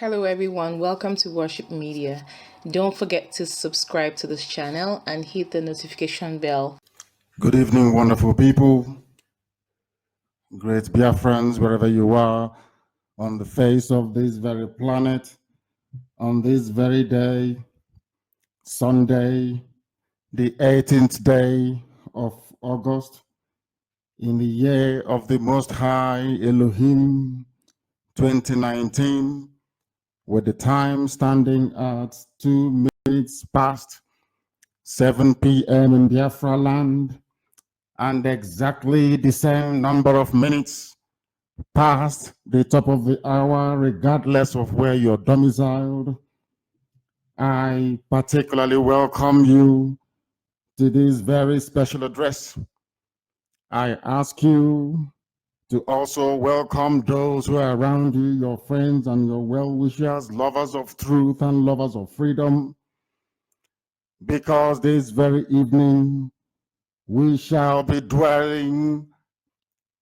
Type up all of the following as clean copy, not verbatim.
Hello everyone, welcome to Worship Media. Don't forget to subscribe to this channel and hit the notification bell. Good evening, wonderful people, great Biafrans, wherever you are on the face of this very planet, on this very day, Sunday, the 18th day of August, in the year of the Most High Elohim 2019, with the time standing at 2 minutes past 7 p.m. in Biafra land, and exactly the same number of minutes past the top of the hour, regardless of where you're domiciled. I particularly welcome you to this very special address. I ask you to also welcome those who are around you, your friends and your well-wishers, lovers of truth and lovers of freedom, because this very evening we shall be dwelling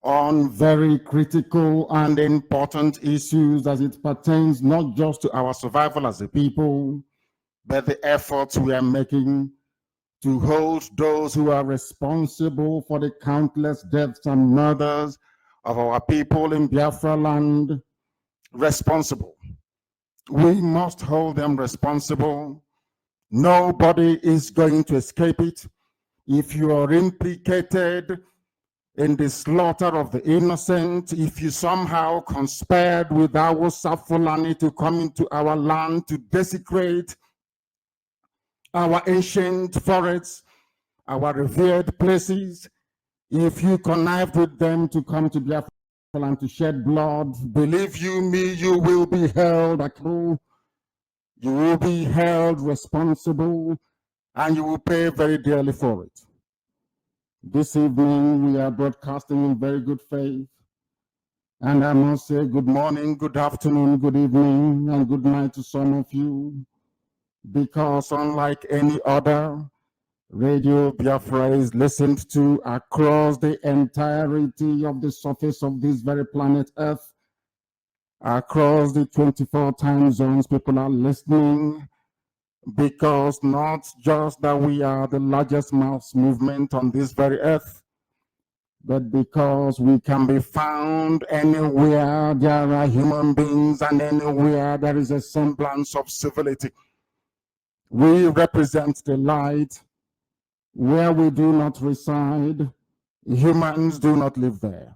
on very critical and important issues as it pertains not just to our survival as a people, but the efforts we are making to hold those who are responsible for the countless deaths and murders of our people in Biafra land responsible. We must hold them responsible. Nobody is going to escape it. If you are implicated in the slaughter of the innocent, if you somehow conspired with our Fulani to come into our land to desecrate our ancient forests, our revered places, if you connived with them to come to Biafra land to shed blood, believe you me, you will be held accountable, you will be held responsible, and you will pay very dearly for it. This evening, we are broadcasting in very good faith. And I must say good morning, good afternoon, good evening, and good night to some of you. Because unlike any other, Radio Biafra is listened to across the entirety of the surface of this very planet Earth. Across the 24 time zones, people are listening. Because not just that we are the largest mass movement on this very earth, but because we can be found anywhere there are human beings and anywhere there is a semblance of civility. We represent the light. Where we do not reside, humans do not live there.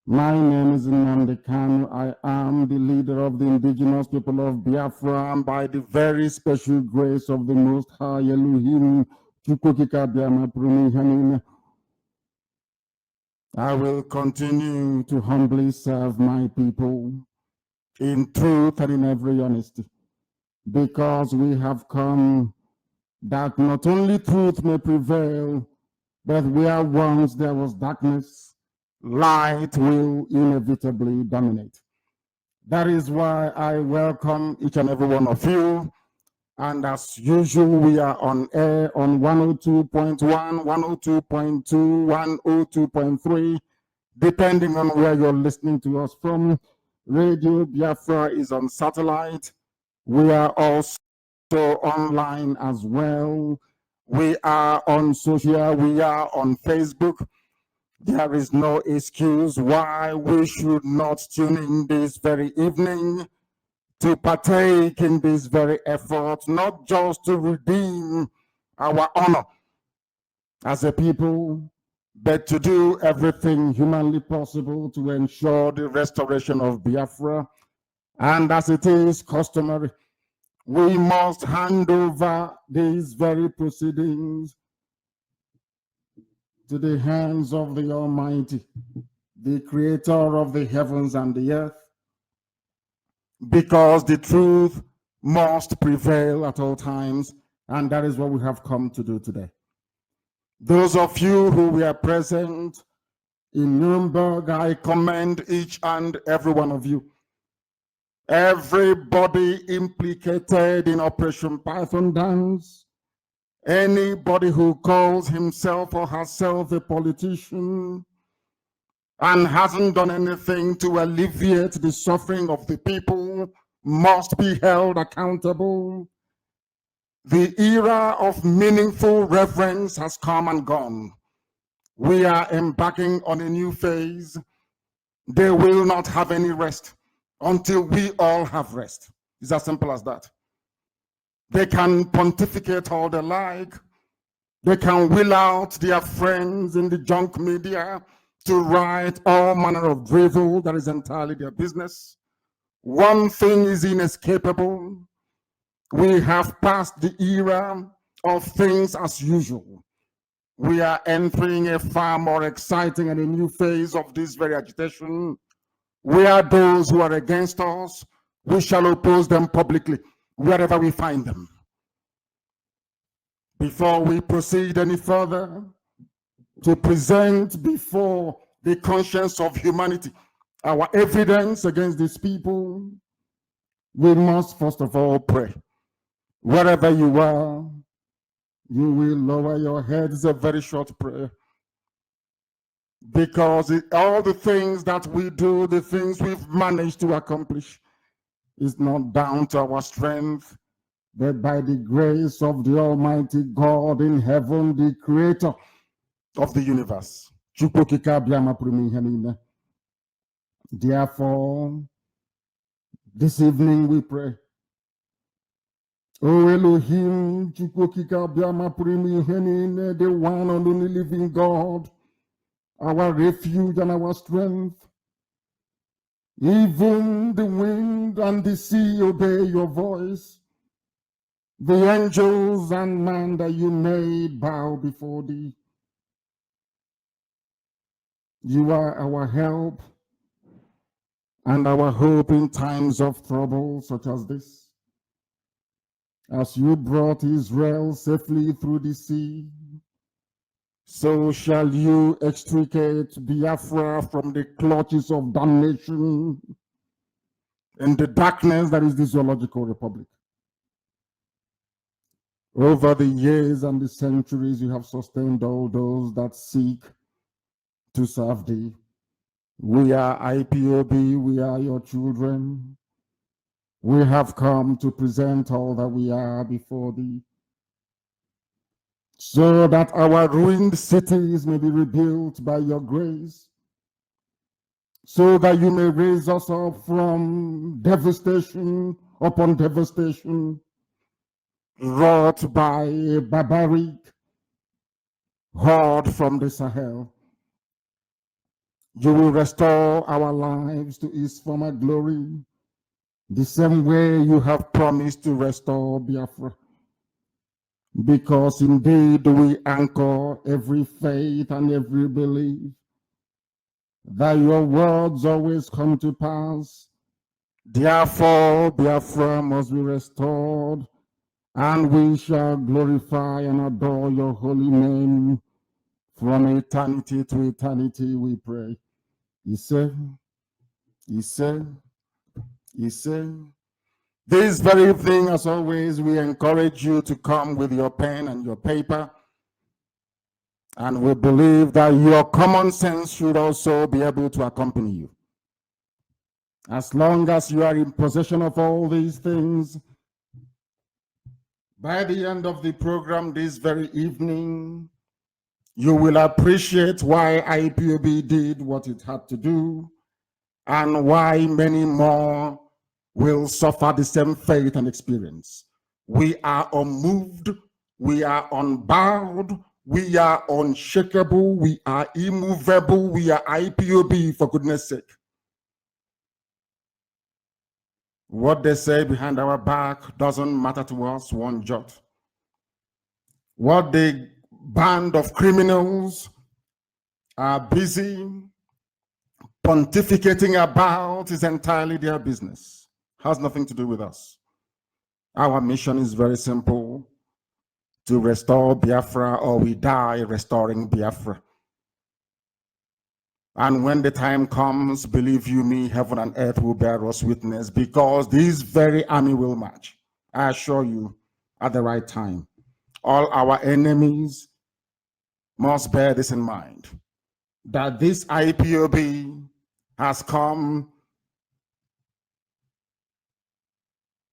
My name is NNAMDI KANU. I am the leader of the indigenous people of Biafra, and by the very special grace of the Most High Elohim, I will continue to humbly serve my people in truth and in every honesty, because we have come that not only truth may prevail, but where once there was darkness, light will inevitably dominate. That is why I welcome each and every one of you. And as usual, we are on air on 102.1, 102.2, 102.3, depending on where you're listening to us from. Radio Biafra is on satellite. We are also online as well. We are on social, we are on Facebook. There is no excuse why we should not tune in this very evening to partake in this very effort, not just to redeem our honor as a people, but to do everything humanly possible to ensure the restoration of Biafra. And as it is customary, we must hand over these very proceedings to the hands of the Almighty, the creator of the heavens and the earth, because the truth must prevail at all times, and that is what we have come to do today. Those of you who were present in Nuremberg, I commend each and every one of you. Everybody implicated in Operation Python Dance, anybody who calls himself or herself a politician and hasn't done anything to alleviate the suffering of the people must be held accountable. The era of meaningful reverence has come and gone. We are embarking on a new phase. They will not have any rest until we all have rest. It's as simple as that. They can pontificate all they like. They can wheel out their friends in the junk media to write all manner of drivel that is entirely their business. One thing is inescapable. We have passed the era of things as usual. We are entering a far more exciting and a new phase of this very agitation. We are those who are against us. We shall oppose them publicly, wherever we find them. Before we proceed any further, to present before the conscience of humanity our evidence against these people, we must first of all pray. Wherever you are, you will lower your head. It's a very short prayer. Because all the things that we do, the things we've managed to accomplish, is not down to our strength, but by the grace of the Almighty God in heaven, the creator of the universe. Therefore, this evening we pray. O Elohim, the one and only living God, our refuge and our strength. Even the wind and the sea obey your voice. The angels and man that you made bow before thee. You are our help and our hope in times of trouble such as this. As you brought Israel safely through the sea, so shall you extricate Biafra from the clutches of damnation in the darkness that is the zoological republic. Over the years and the centuries, you have sustained all those that seek to serve thee. We are IPOB, we are your children. We have come to present all that we are before thee, so that our ruined cities may be rebuilt by your grace, so that you may raise us up from devastation upon devastation, wrought by a barbaric horde from the Sahel. You will restore our lives to its former glory, the same way you have promised to restore Biafra. Because indeed we anchor every faith and every belief that your words always come to pass. Therefore, Biafra must be restored, and we shall glorify and adore your holy name from eternity to eternity, we pray. He said, this very thing, as always, we encourage you to come with your pen and your paper. And we believe that your common sense should also be able to accompany you. As long as you are in possession of all these things, by the end of the program this very evening, you will appreciate why IPOB did what it had to do, and why many more will suffer the same fate and experience. We are unmoved, we are unbowed, we are unshakable, we are immovable, we are IPOB, for goodness sake. What they say behind our back doesn't matter to us one jot. What the band of criminals are busy pontificating about is entirely their business. Has nothing to do with us. Our mission is very simple: to restore Biafra, or we die restoring Biafra. And when the time comes, believe you me, heaven and earth will bear us witness, because this very army will march, I assure you, at the right time. All our enemies must bear this in mind, that this IPOB has come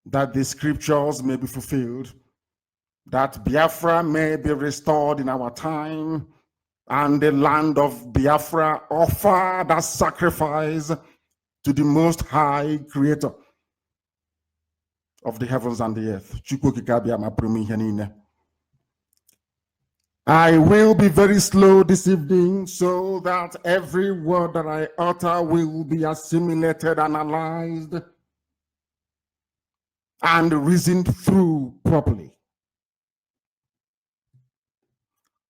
that the scriptures may be fulfilled, that Biafra may be restored in our time, and the land of Biafra offer that sacrifice to the Most High Creator of the heavens and the earth. I will be very slow this evening so that every word that I utter will be assimilated, analyzed, and reasoned through properly.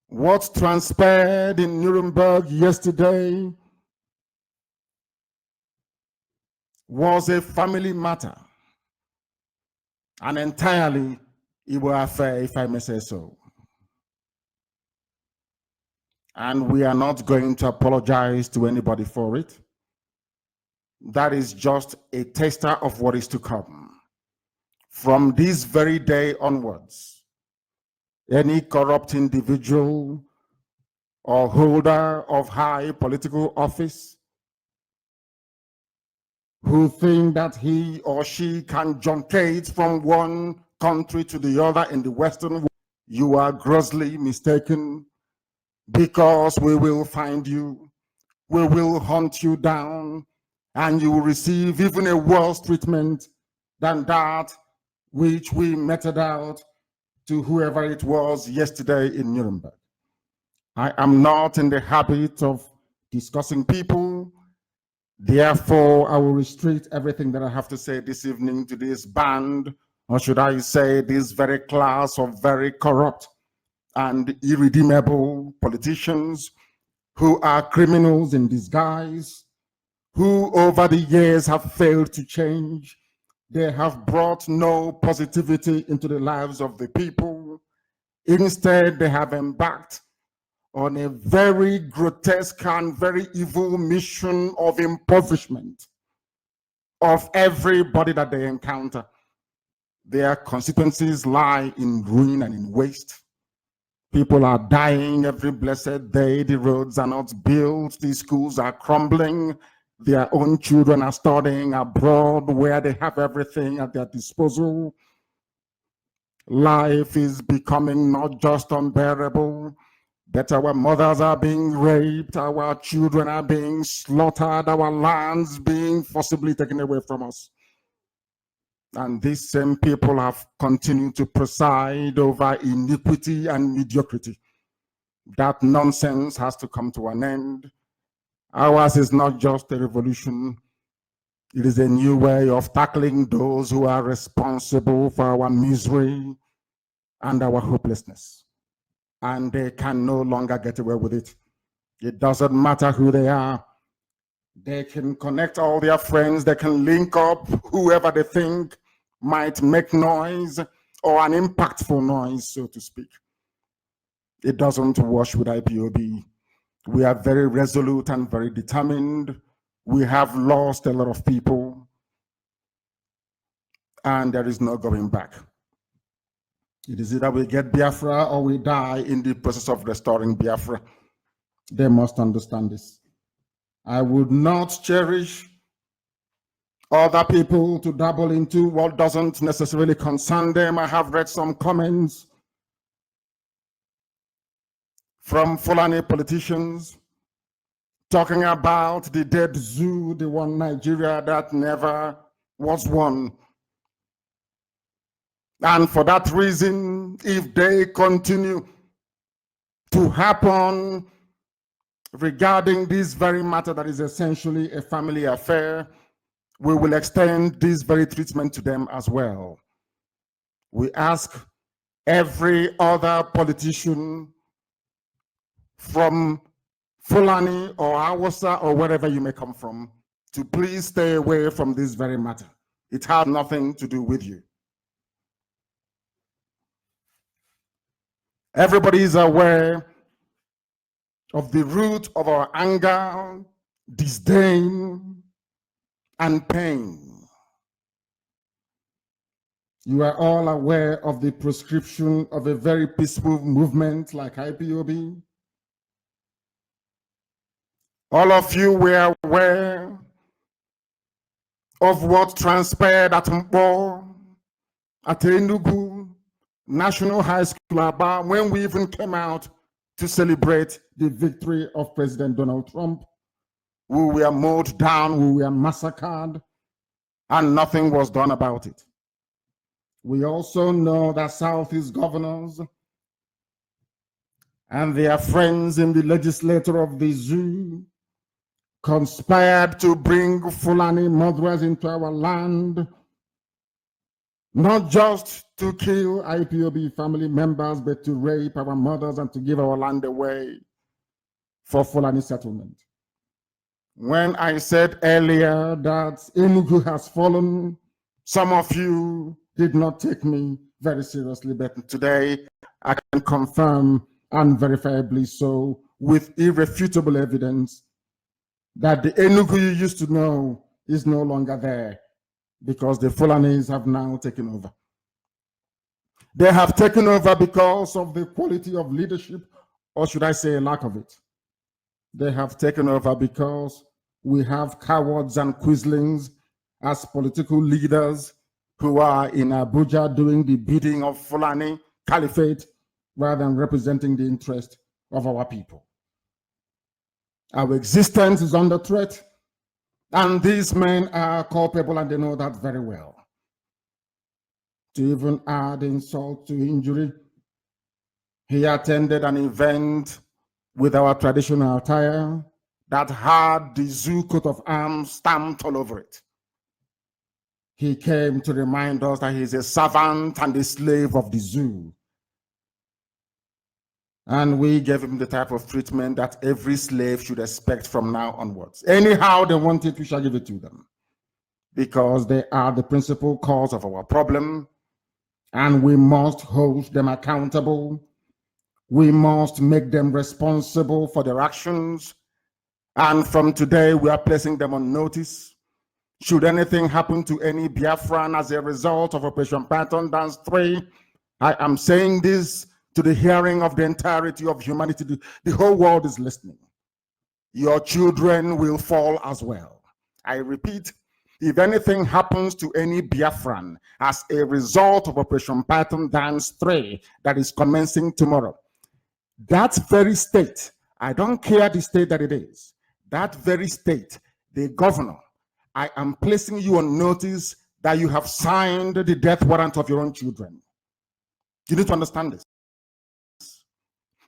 What transpired in Nuremberg yesterday was a family matter, an entirely Igbo affair, if I may say so. And we are not going to apologize to anybody for it. That is just a taster of what is to come. From this very day onwards, any corrupt individual or holder of high political office who think that he or she can junkate from one country to the other in the Western world, you are grossly mistaken, because we will find you, we will hunt you down, and you will receive even a worse treatment than that which we meted out to whoever it was yesterday in Nuremberg. I am not in the habit of discussing people. Therefore, I will restrict everything that I have to say this evening to this band, or should I say this very class of very corrupt and irredeemable politicians who are criminals in disguise, who over the years have failed to change. They have brought no positivity into the lives of the people. Instead, they have embarked on a very grotesque and very evil mission of impoverishment of everybody that they encounter. Their consequences lie in ruin and in waste. People are dying every blessed day. The roads are not built. The schools are crumbling. Their own children are studying abroad where they have everything at their disposal. Life is becoming not just unbearable, but our mothers are being raped, our children are being slaughtered, our lands being forcibly taken away from us. And these same people have continued to preside over iniquity and mediocrity. That nonsense has to come to an end. Ours is not just a revolution. It is a new way of tackling those who are responsible for our misery and our hopelessness. And they can no longer get away with it. It doesn't matter who they are. They can connect all their friends. They can link up whoever they think might make noise or an impactful noise, so to speak. It doesn't wash with IPOB. We are very resolute and very determined. We have lost a lot of people, and there is no going back. It is either we get Biafra or we die in the process of restoring Biafra. They must understand this. I would not cherish other people to dabble into what doesn't necessarily concern them. I have read some comments from Fulani politicians talking about the dead zoo, the one Nigeria that never was one. And for that reason, if they continue to happen regarding this very matter that is essentially a family affair, we will extend this very treatment to them as well. We ask every other politician from Fulani or Hausa or wherever you may come from to please stay away from this very matter. It has nothing to do with you. Everybody is aware of the root of our anger, disdain, and pain. You are all aware of the proscription of a very peaceful movement like IPOB. All of you were aware of what transpired at Mpo at Enugu National High School Aba, when we even came out to celebrate the victory of President Donald Trump, we were mowed down, we were massacred, and nothing was done about it. We also know that Southeast governors and their friends in the legislature of the zoo conspired to bring Fulani murderers into our land, not just to kill IPOB family members, but to rape our mothers and to give our land away for Fulani settlement. When I said earlier that Enugu has fallen, some of you did not take me very seriously, but today I can confirm unverifiably so with irrefutable evidence that the Enugu you used to know is no longer there because the Fulanis have now taken over. They have taken over because of the quality of leadership, or should I say a lack of it. They have taken over because we have cowards and quislings as political leaders who are in Abuja doing the bidding of Fulani Caliphate rather than representing the interest of our people. Our existence is under threat, and these men are culpable, and they know that very well. To even add insult to injury, he attended an event with our traditional attire that had the zoo coat of arms stamped all over it. He came to remind us that he is a servant and a slave of the zoo. And we gave him the type of treatment that every slave should expect from now onwards. Anyhow they want it, we shall give it to them, because they are the principal cause of our problem, and we must hold them accountable. We must make them responsible for their actions. And from today, we are placing them on notice. Should anything happen to any Biafran as a result of Operation Python Dance 3, I am saying this to the hearing of the entirety of humanity. The whole world is listening. Your children will fall as well. I repeat, if anything happens to any Biafran as a result of Operation Python Dance 3 that is commencing tomorrow, that very state, I don't care the state that it is, that very state, the governor, I am placing you on notice that you have signed the death warrant of your own children. You need to understand this,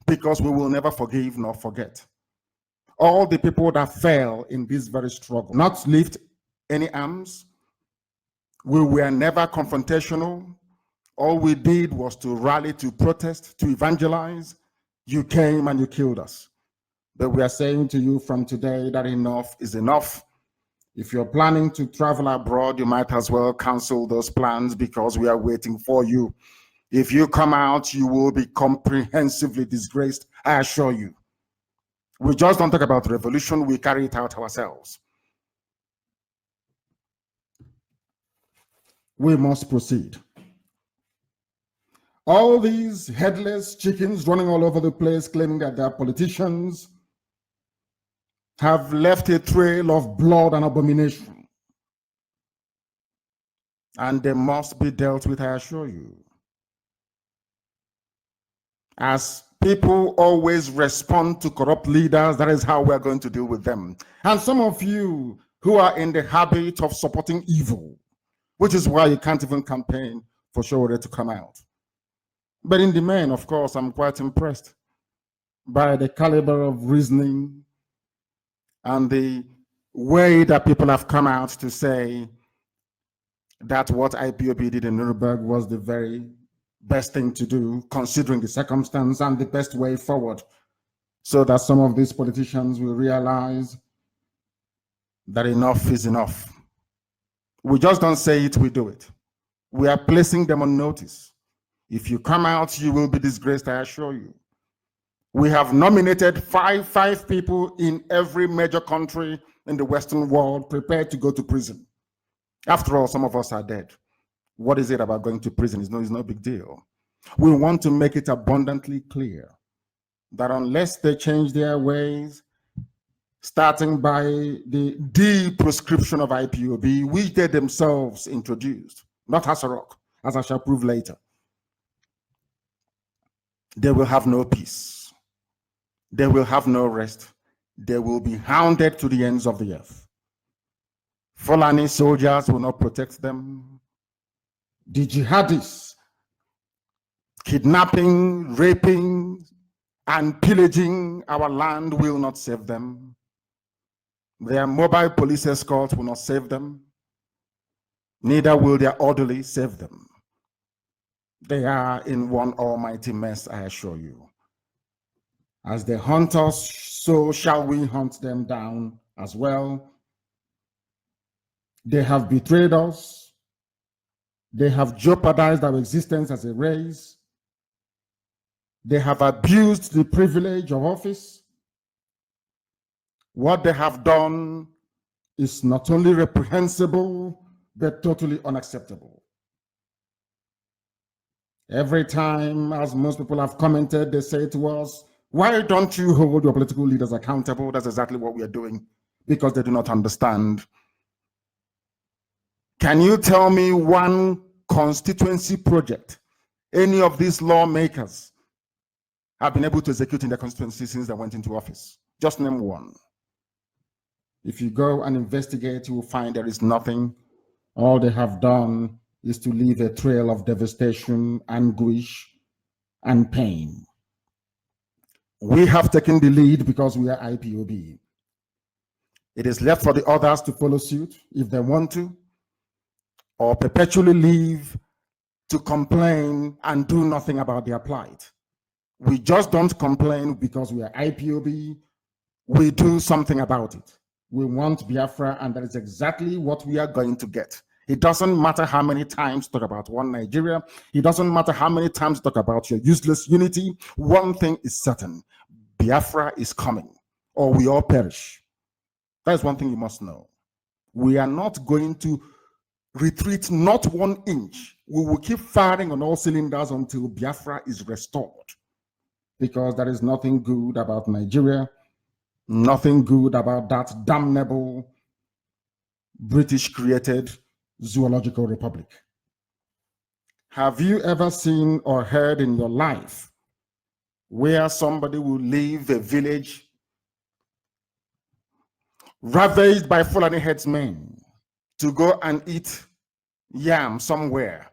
because we will never forgive nor forget all the people that fell in this very struggle, not lift any arms. We were never confrontational. All we did was to rally, to protest, to evangelize. You came and you killed us. But we are saying to you from today that enough is enough. If you're planning to travel abroad, you might as well cancel those plans, because we are waiting for you. If you come out, you will be comprehensively disgraced, I assure you. We just don't talk about revolution, we carry it out ourselves. We must proceed. All these headless chickens running all over the place claiming that they're politicians have left a trail of blood and abomination. And they must be dealt with, I assure you. As people always respond to corrupt leaders, that is how we're going to deal with them. And some of you who are in the habit of supporting evil, which is why you can't even campaign for Showore to come out. But in the main, of course, I'm quite impressed by the caliber of reasoning and the way that people have come out to say that what IPOB did in Nuremberg was the very best thing to do, considering the circumstance, and the best way forward, so that some of these politicians will realize that enough is enough. We just don't say it, we do it. We are placing them on notice. If you come out, you will be disgraced, I assure you. We have nominated five people in every major country in the Western world prepared to go to prison. After all, some of us are dead. What is it about going to prison? It's no big deal. We want to make it abundantly clear that unless they change their ways, starting by the proscription of IPOB, which they themselves introduced, not Hasarok, as I shall prove later. They will have no peace. They will have no rest. They will be hounded to the ends of the earth. Fulani soldiers will not protect them. The jihadists, kidnapping, raping, and pillaging our land will not save them. Their mobile police escorts will not save them. Neither will their orderly save them. They are in one almighty mess, I assure you. As they hunt us, so shall we hunt them down as well. They have betrayed us. They have jeopardized our existence as a race. They have abused the privilege of office. What they have done is not only reprehensible, but totally unacceptable. Every time, as most people have commented, they say to us, why don't you hold your political leaders accountable? That's exactly what we are doing, because they do not understand. Can you tell me one constituency project any of these lawmakers have been able to execute in their constituency since they went into office? Just name one. If you go and investigate, you will find there is nothing. All they have done is to leave a trail of devastation, anguish, and pain. We have taken the lead because we are IPOB. It is left for the others to follow suit if they want to, or perpetually live to complain and do nothing about their plight. We just don't complain because we are IPOB. We do something about it. We want Biafra, and that is exactly what we are going to get. It doesn't matter how many times talk about one Nigeria. It doesn't matter how many times talk about your useless unity. One thing is certain: Biafra is coming, or we all perish. That is one thing you must know. We are not going to retreat not 1 inch. We will keep firing on all cylinders until Biafra is restored, because there is nothing good about Nigeria, nothing good about that damnable British-created zoological republic. Have you ever seen or heard in your life where somebody will leave a village ravaged by Fulani headsmen to go and eat yam somewhere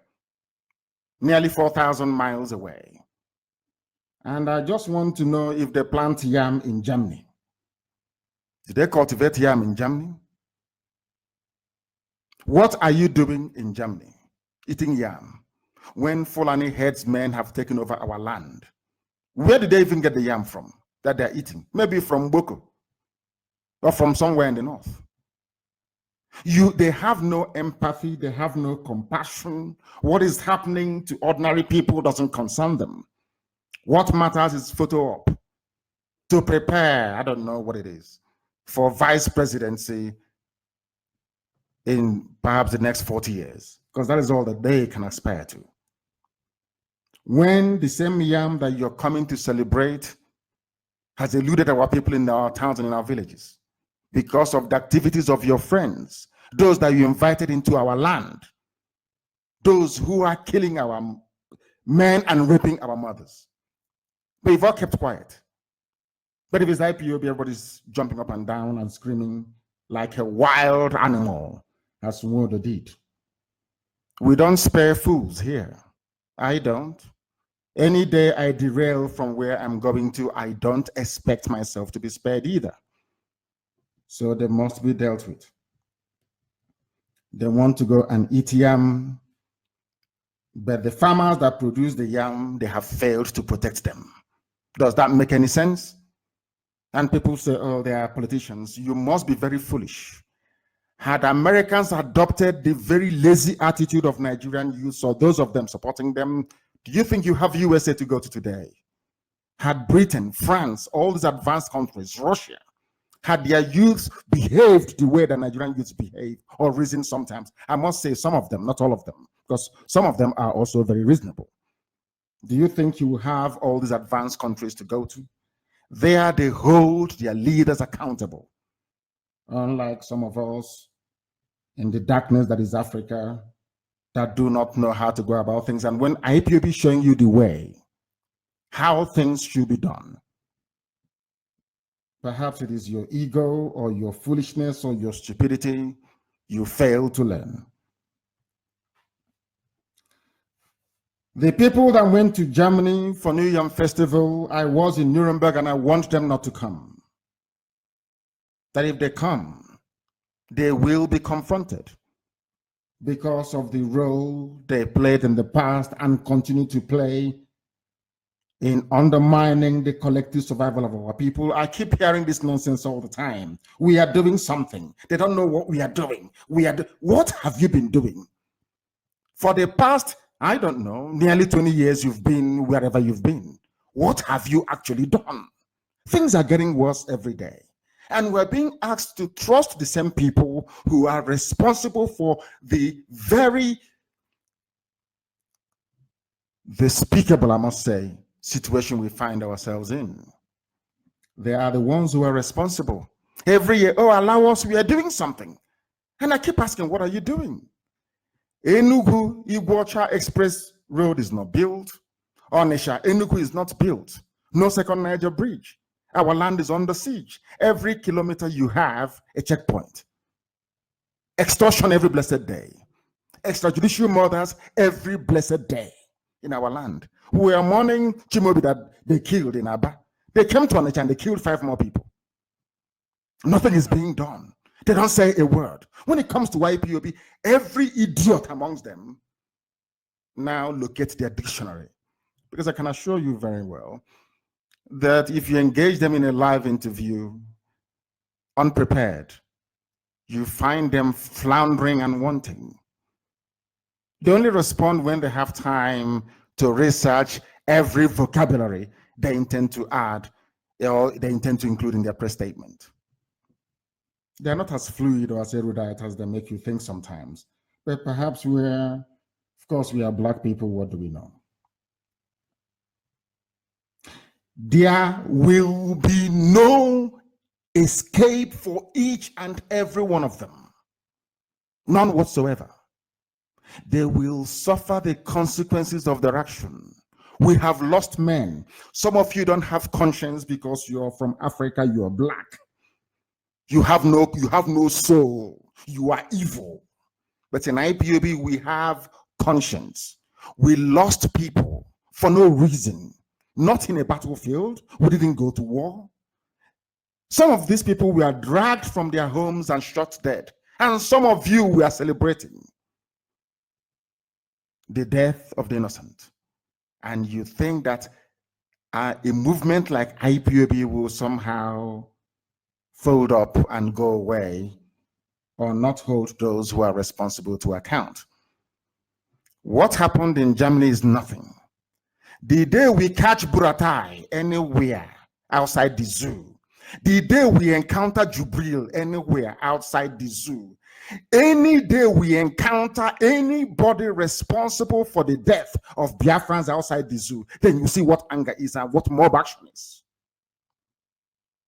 nearly 4,000 miles away? And I just want to know if they plant yam in Germany. Did they cultivate yam in Germany? What are you doing in Germany, eating yam, when Fulani headsmen have taken over our land? Where did they even get the yam from that they're eating? Maybe from Boko or from somewhere in the north. They have no empathy, they have no compassion. What is happening to ordinary people doesn't concern them. What matters is photo op to prepare, I don't know what it is, for vice presidency in perhaps the next 40 years, because that is all that they can aspire to. When the same yam that you're coming to celebrate has eluded our people in our towns and in our villages because of the activities of your friends, those that you invited into our land, those who are killing our men and raping our mothers. But you've all kept quiet. But if it's IPOB, everybody's jumping up and down and screaming like a wild animal, as Wodo did. We don't spare fools here. I don't. Any day I derail from where I'm going to, I don't expect myself to be spared either. So they must be dealt with. They want to go and eat yam, but the farmers that produce the yam, they have failed to protect them. Does that make any sense? And people say, oh, they are politicians. You must be very foolish. Had Americans adopted the very lazy attitude of Nigerian youth, or those of them supporting them, do you think you have USA to go to today? Had Britain, France, all these advanced countries, Russia, had their youths behaved the way that Nigerian youths behave, or reason sometimes, I must say some of them, not all of them, because some of them are also very reasonable. Do you think you have all these advanced countries to go to? There they hold their leaders accountable. Unlike some of us in the darkness that is Africa, that do not know how to go about things. And when IPOB is showing you the way, how things should be done, perhaps it is your ego or your foolishness or your stupidity you fail to learn. The people that went to Germany for New Year Festival, I was in Nuremberg and I want them not to come. That if they come, they will be confronted because of the role they played in the past and continue to play in undermining the collective survival of our people. I keep hearing this nonsense all the time. We are doing something. They don't know what we are doing. What have you been doing? For the past, I don't know, nearly 20 years you've been wherever you've been. What have you actually done? Things are getting worse every day. And we're being asked to trust the same people who are responsible for the very despicable, I must say, situation we find ourselves in. They are the ones who are responsible. Every year, oh, allow us, we are doing something. And I keep asking, what are you doing? Enugu Iguacha Express Road is not built. Onisha, Enugu is not built. No second Niger bridge. Our land is under siege. Every kilometer you have a checkpoint. Extortion every blessed day. Extrajudicial murders every blessed day in our land. We are mourning Chimobi that they killed in Aba. They came to Onitsha and they killed 5 more people. Nothing is being done. They don't say a word. When it comes to IPOB, every idiot amongst them now locate their dictionary. Because I can assure you very well that if you engage them in a live interview, unprepared, you find them floundering and wanting. They only respond when they have time to research every vocabulary they intend to add or they intend to include in their press statement. They're not as fluid or as erudite as they make you think sometimes. But perhaps we are Black people, what do we know? There will be no escape for each and every one of them. None whatsoever. They will suffer the consequences of their action. We have lost men. Some of you don't have conscience because you're from Africa, you're Black. You have no soul. You are evil. But in IPOB, we have conscience. We lost people for no reason. Not in a battlefield. We didn't go to war. Some of these people were dragged from their homes and shot dead. And some of you were celebrating the death of the innocent. And you think that a movement like IPOB will somehow fold up and go away or not hold those who are responsible to account. What happened in Germany is nothing. The day we catch Buratai anywhere outside the zoo, the day we encounter Jubril anywhere outside the zoo, any day we encounter anybody responsible for the death of Biafrans outside the zoo, then you see what anger is and what mob action is.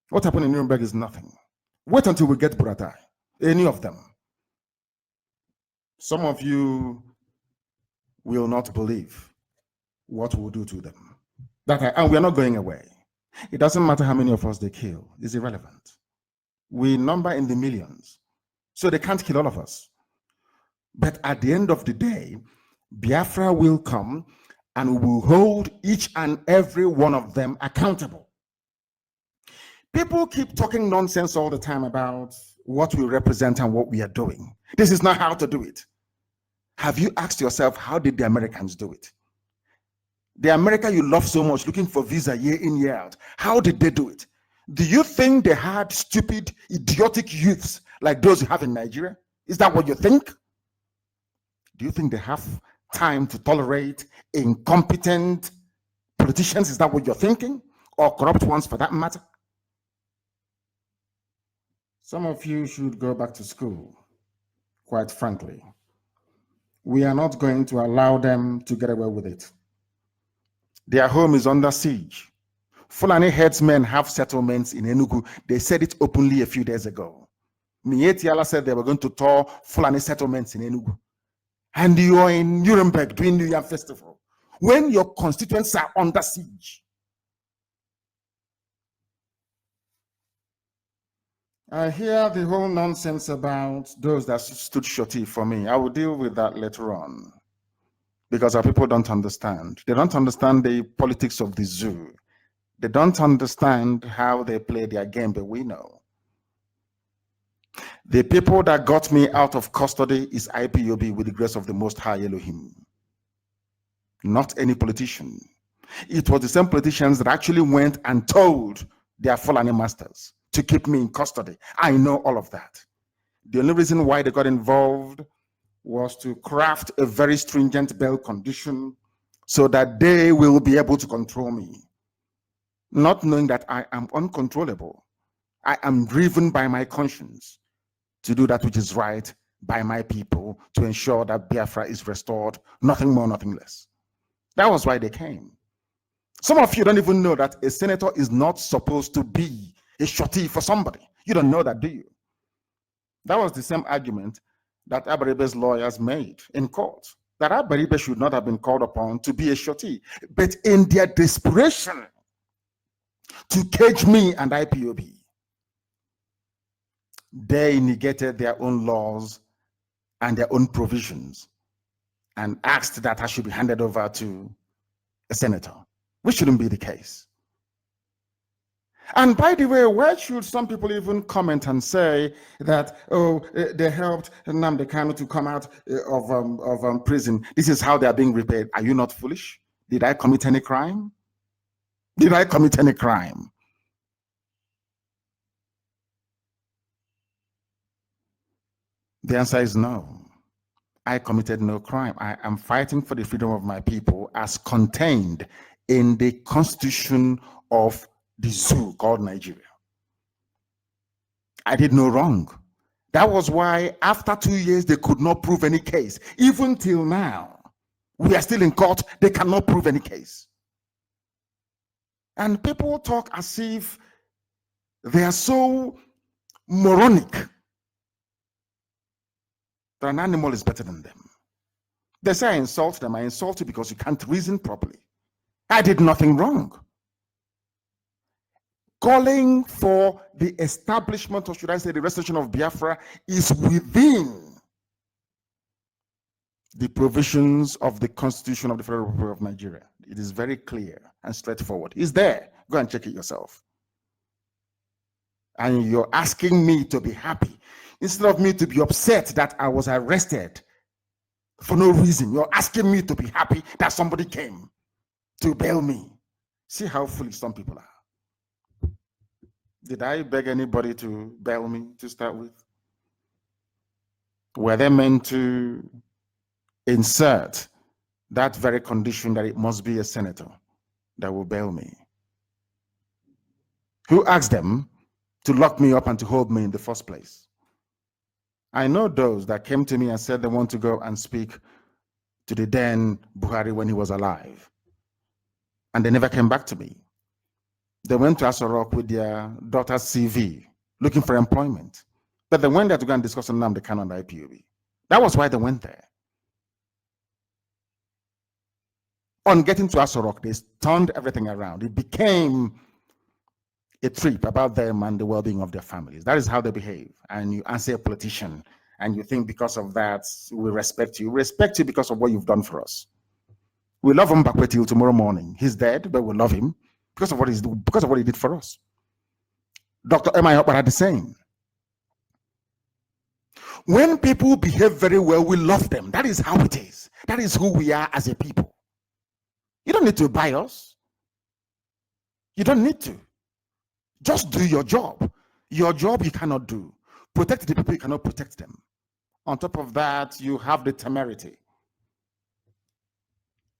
What happened in Nuremberg is nothing. Wait until we get Buratai, any of them. Some of you will not believe what we'll do to them. And we're not going away. It doesn't matter how many of us they kill. It's irrelevant. We number in the millions. So they can't kill all of us. But at the end of the day, Biafra will come and we will hold each and every one of them accountable. People keep talking nonsense all the time about what we represent and what we are doing. This is not how to do it. Have you asked yourself, how did the Americans do it? The America you love so much, looking for visa year in, year out, how did they do it? Do you think they had stupid, idiotic youths like those you have in Nigeria? Is that what you think? Do you think they have time to tolerate incompetent politicians? Is that what you're thinking? Or corrupt ones for that matter? Some of you should go back to school, quite frankly. We are not going to allow them to get away with it. Their home is under siege. Fulani headsmen have settlements in Enugu. They said it openly a few days ago. Mietiala said they were going to tour Fulani settlements in Enugu. and you're in Nuremberg doing New Year Festival, when your constituents are under siege. I hear the whole nonsense about those that stood shorty for me. I will deal with that later on, because our people don't understand. They don't understand the politics of the zoo. They don't understand how they play their game, but we know. The people that got me out of custody is IPOB with the grace of the Most High Elohim. Not any politician. It was the same politicians that actually went and told their Fulani masters to keep me in custody. I know all of that. The only reason why they got involved was to craft a very stringent bail condition so that they will be able to control me. Not knowing that I am uncontrollable. I am driven by my conscience to do that which is right by my people, to ensure that Biafra is restored, nothing more, nothing less. That was why they came. Some of you don't even know that a senator is not supposed to be a shorty for somebody. You don't know that, do you? That was the same argument that Abaribe's lawyers made in court, that Abaribe should not have been called upon to be a shorty. But in their desperation to cage me and IPOB, they negated their own laws and their own provisions and asked that I should be handed over to a senator, which shouldn't be the case. And by the way, why should some people even comment and say that, oh, they helped NNAMDI KANU to come out of prison? This is how they are being repaid. Are you not foolish? Did I commit any crime? Did I commit any crime? The answer is no. I committed no crime. I am fighting for the freedom of my people as contained in the constitution of the zoo called Nigeria. I did no wrong. That was why after 2 years, they could not prove any case. Even till now, we are still in court. They cannot prove any case. And people talk as if they are so moronic that an animal is better than them. They say I insult them. I insult you because you can't reason properly. I did nothing wrong. Calling for the establishment, or should I say the restoration of Biafra, is within the provisions of the Constitution of the Federal Republic of Nigeria. It is very clear and straightforward. It's there. Go and check it yourself. And you're asking me to be happy instead of me to be upset that I was arrested for no reason. You're asking me to be happy that somebody came to bail me. See how foolish some people are. Did I beg anybody to bail me to start with? Were they meant to insert that very condition that it must be a senator that will bail me? Who asked them to lock me up and to hold me in the first place? I know those that came to me and said they want to go and speak to the then Buhari when he was alive. And they never came back to me. They went to Aso Rock with their daughter's CV, looking for employment. But they went there to go and discuss NNAMDI KANU and IPOB. That was why they went there. On getting to Aso Rock, they turned everything around. It became a trip about them and the well-being of their families. That is how they behave. And you answer a politician, and you think because of that, we respect you. We respect you because of what you've done for us. We love him back till tomorrow morning. He's dead, but we love him because of what he did for us. Dr. M.I. Okpara the same. When people behave very well, we love them. That is how it is. That is who we are as a people. You don't need to buy us. You don't need to. Just do your job. Your job you cannot do. Protect the people, you cannot protect them. On top of that, you have the temerity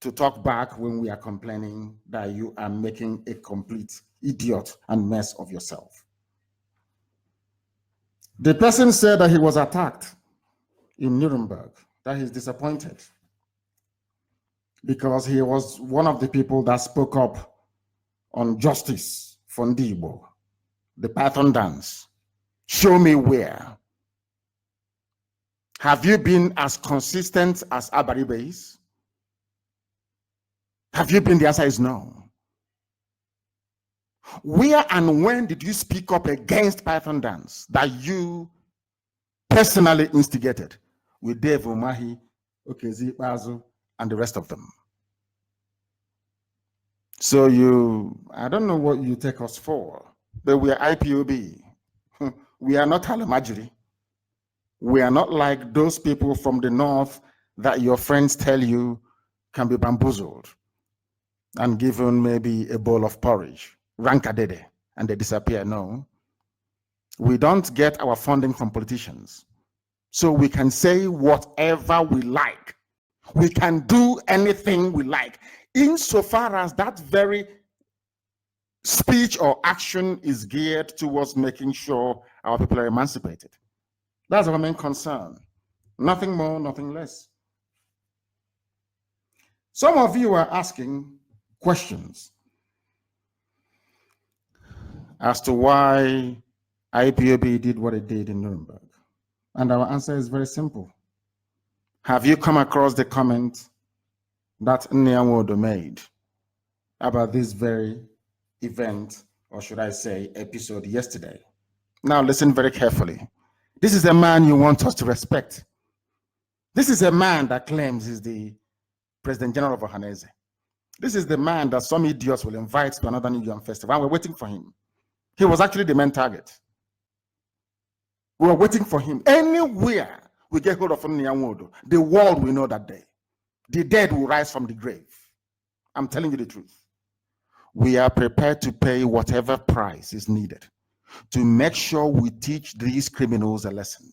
to talk back when we are complaining that you are making a complete idiot and mess of yourself. The person said that he was attacked in Nuremberg, that he's disappointed because he was one of the people that spoke up on justice for Ndibo, the Python dance. Show me where. Have you been as consistent as Abaribe is? Have you been? The answer is no. Where and when did you speak up against Python dance that you personally instigated with Dave Umahi, Okezi Bazu, and the rest of them? So I don't know what you take us for, but we are IPOB. We are not Halamajiri. We are not like those people from the north that your friends tell you can be bamboozled and given maybe a bowl of porridge, rankadede, and they disappear. No. We don't get our funding from politicians. So we can say whatever we like. We can do anything we like, insofar as that very speech or action is geared towards making sure our people are emancipated. That's our main concern. Nothing more, nothing less. Some of you are asking questions as to why IPOB did what it did in Nuremberg. And our answer is very simple. Have you come across the comment that NNAMDI made about this very event, or should I say episode yesterday? Now listen very carefully. This is a man you want us to respect. This is a man that claims he's the President General of Ohanese. This is the man that some idiots will invite to another New Yam festival, and we're waiting for him. He was actually the main target. We were waiting for him. Anywhere we get hold of NNAMDI, the world will know that day. The dead will rise from the grave. I'm telling you the truth. We are prepared to pay whatever price is needed to make sure we teach these criminals a lesson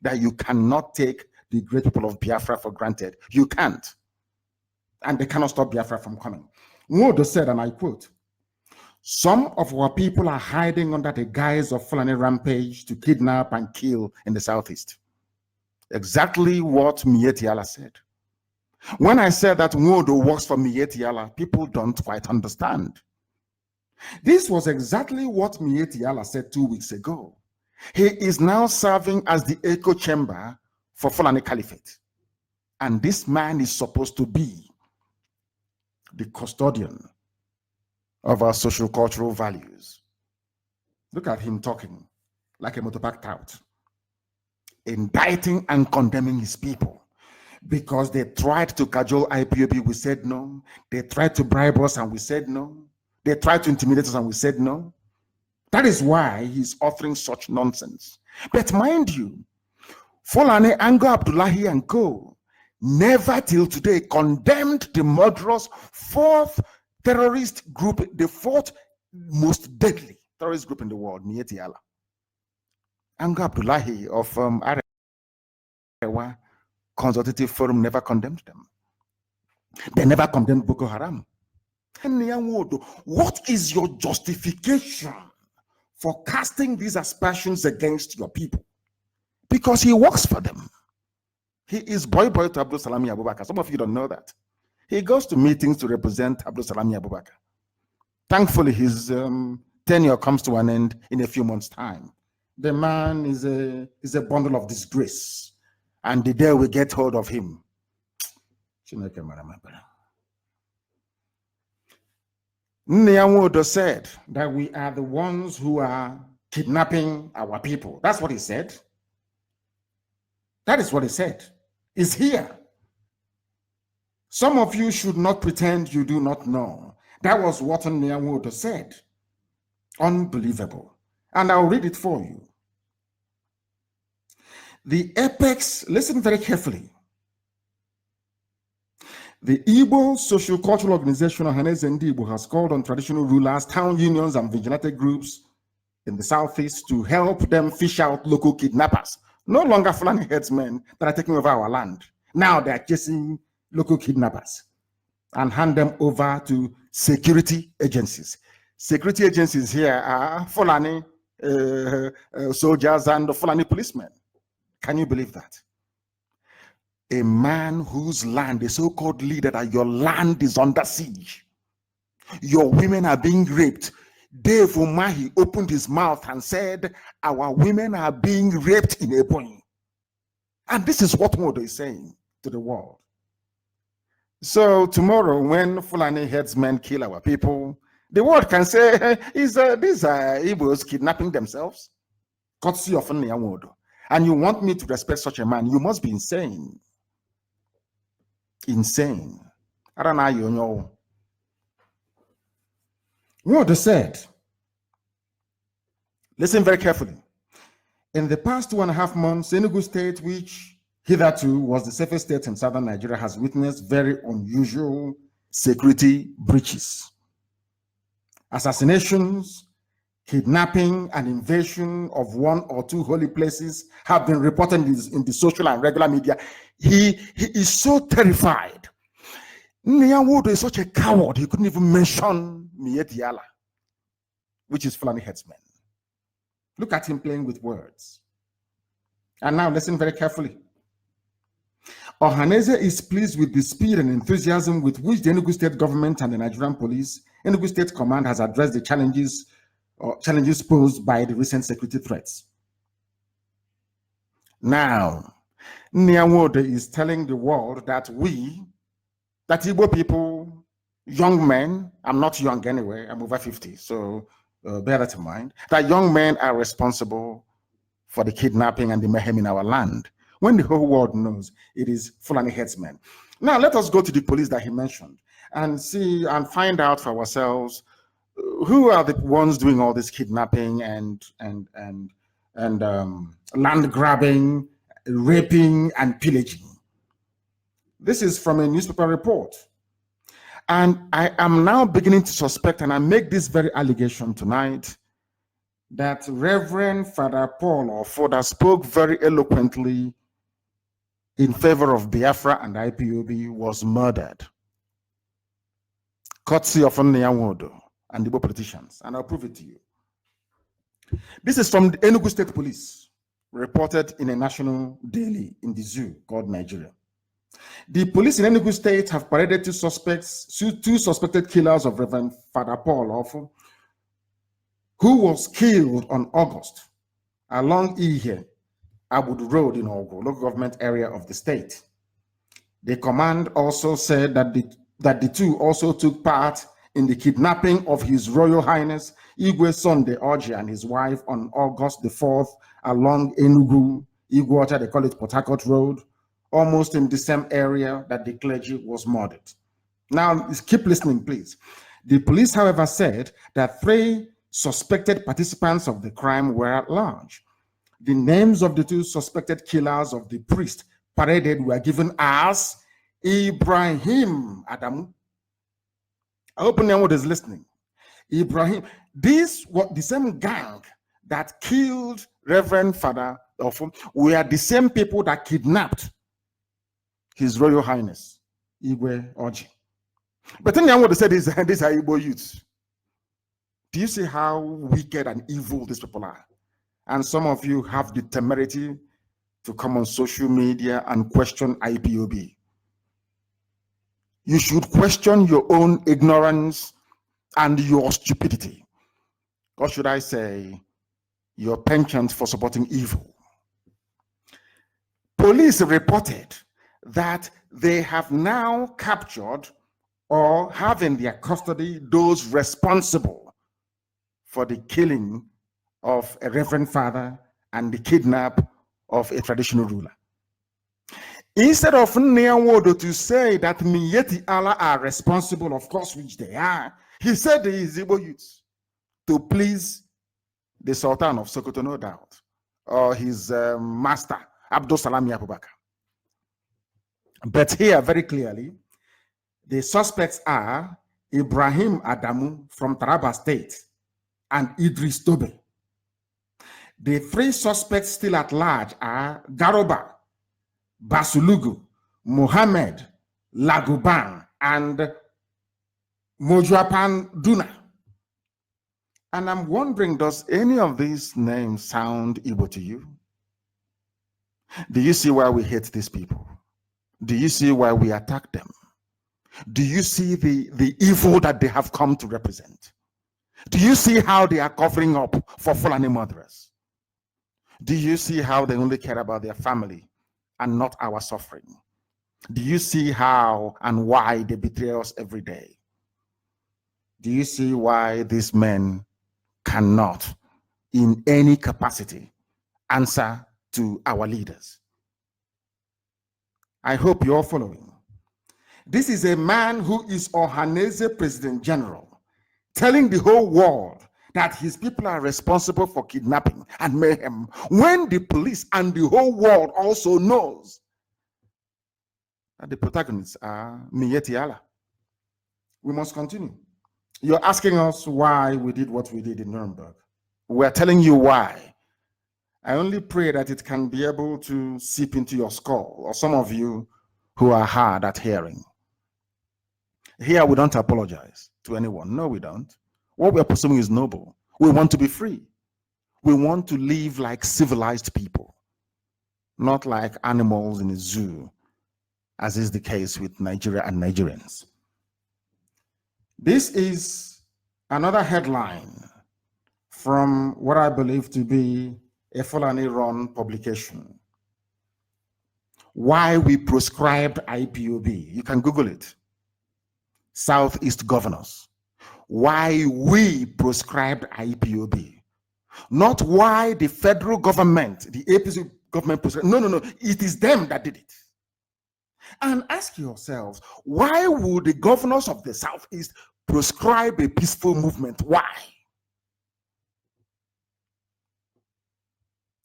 that you cannot take the great people of Biafra for granted. You can't. And they cannot stop Biafra from coming. Nwodo said, and I quote, "Some of our people are hiding under the guise of Fulani rampage to kidnap and kill in the southeast." Exactly what Mieti Allah said. When I said that Nwodo works for Mieti Allah, people don't quite understand. This was exactly what Mieti Allah said 2 weeks ago. He is now serving as the echo chamber for Fulani Caliphate. And this man is supposed to be the custodian of our social cultural values. Look at him talking like a motorbike tout, indicting and condemning his people because they tried to cajole IPOB, we said no. They tried to bribe us and we said no. They tried to intimidate us and we said no. That is why he's offering such nonsense. But mind you, Fulani, Ango Abdullahi and co. never till today condemned the murderous fourth terrorist group, the fourth most deadly terrorist group in the world, Mieti Allah. Ango Abdullahi of Arewa Consultative Forum never condemned them. They never condemned Boko Haram. What is your justification for casting these aspersions against your people? Because he works for them. He is boy to Abdul Salami Abubakar. Some of you don't know that. He goes to meetings to represent Abdul Salami Abubakar. Thankfully, his tenure comes to an end in a few months' time. The man is a bundle of disgrace. And the day we get hold of him, NNAMDI said that we are the ones who are kidnapping our people. That's what he said. That is what he said. It's here. Some of you should not pretend you do not know. That was what NNAMDI said. Unbelievable. And I'll read it for you. The apex, listen very carefully. The Igbo Social Cultural Organization, Ohaneze Igbo, has called on traditional rulers, town unions, and vigilante groups in the southeast to help them fish out local kidnappers. No longer Fulani headsmen that are taking over our land. Now they are chasing local kidnappers and hand them over to security agencies. Security agencies here are Fulani soldiers and Fulani policemen. Can you believe that? A man whose land, a so-called leader, that your land is under siege. Your women are being raped. Dave Umahi opened his mouth and said, our women are being raped in Ebonyi. And this is what Modo is saying to the world. So tomorrow, when Fulani headsmen kill our people, the world can say, these are Igbos kidnapping themselves? Courtesy of Nyawodo. And you want me to respect such a man, you must be insane. Insane. I don't know, you know. Wodo said, listen very carefully. In the past 2.5 months, Enugu State, which hitherto was the safest state in southern Nigeria, has witnessed very unusual security breaches. Assassinations, kidnapping, and invasion of 1 or 2 holy places have been reported in the social and regular media. He is so terrified. Nyawodo is such a coward, he couldn't even mention Mieti Allah, which is Fulani headsman. Look at him playing with words. And now listen very carefully. Ohaneze is pleased with the speed and enthusiasm with which the Enugu State government and the Nigerian police, Enugu State Command, has addressed the challenges posed by the recent security threats. Now, Nyawodo is telling the world that that Igbo people, young men, I'm not young anyway, I'm over 50, so bear that in mind, that young men are responsible for the kidnapping and the mayhem in our land, when the whole world knows it is Fulani headsmen. Now let us go to the police that he mentioned and see and find out for ourselves who are the ones doing all this kidnapping and land grabbing, raping, and pillaging. This is from a newspaper report. And I am now beginning to suspect, and I make this very allegation tonight, that Reverend Father Paul Ofoda spoke very eloquently in favor of Biafra and IPOB was murdered. Courtesy of Nyawodo and the Igbo politicians, and I'll prove it to you. This is from the Enugu State Police, reported in a national daily in the zoo called Nigeria. The police in Enugu State have paraded two suspected killers of Reverend Father Paul Ofu, who was killed on August along Ihe Abudu Road in Ogo, local government area of the state. The command also said that the two also took part in the kidnapping of His Royal Highness Igwe Sunday Oji and his wife on August the 4th along Enugu, Iguacha, they call it Port Harcourt Road, almost in the same area that the clergy was murdered. Now, keep listening, please. The police, however, said that 3 suspected participants of the crime were at large. The names of the 2 suspected killers of the priest paraded were given as Ibrahim Adamu. I hope anyone is listening. Ibrahim. This was the same gang that killed Reverend Father Ofum. We are the same people that kidnapped His Royal Highness Igwe Oji. But then I want to say these are Igbo youths. Do you see how wicked and evil these people are? And some of you have the temerity to come on social media and question IPOB. You should question your own ignorance and your stupidity. Or should I say, your penchant for supporting evil. Police reported that they have now captured or have in their custody those responsible for the killing of a reverend father and the kidnap of a traditional ruler. Instead of Nyawodo to say that Mieti Allah are responsible, of course, which they are, he said the Igbo youths to please the Sultan of Sokoto, no doubt, or his master, Abdul Salam Abubakar. But here, very clearly, the suspects are Ibrahim Adamu from Taraba State and Idris Tobe. The 3 suspects still at large are Garoba, Basulugu, Mohammed, Laguban, and Mojuapan Duna. And I'm wondering, does any of these names sound Igbo to you? Do you see why we hate these people? Do you see why we attack them? Do you see the evil that they have come to represent? Do you see how they are covering up for Fulani murderers? Do you see how they only care about their family and not our suffering? Do you see how and why they betray us every day? Do you see why these men cannot, in any capacity, answer to our leaders? I hope you're following. This is a man who is Ohaneze President General, telling the whole world that his people are responsible for kidnapping and mayhem, when the police and the whole world also knows that the protagonists are Miyetti Allah. We must continue. You're asking us why we did what we did in Nuremberg. We're telling you why. I only pray that it can be able to seep into your skull, or some of you who are hard at hearing. Here we don't apologize to anyone. No, we don't. What we're pursuing is noble. We want to be free. We want to live like civilized people, not like animals in a zoo, as is the case with Nigeria and Nigerians. This is another headline from what I believe to be a Fulani-run publication. Why we proscribed IPOB. You can Google it. Southeast governors. Why we proscribed IPOB. Not why the federal government, the APC government proscribed. No, no, no. It is them that did it. And ask yourselves, why would the governors of the Southeast proscribe a peaceful movement? Why?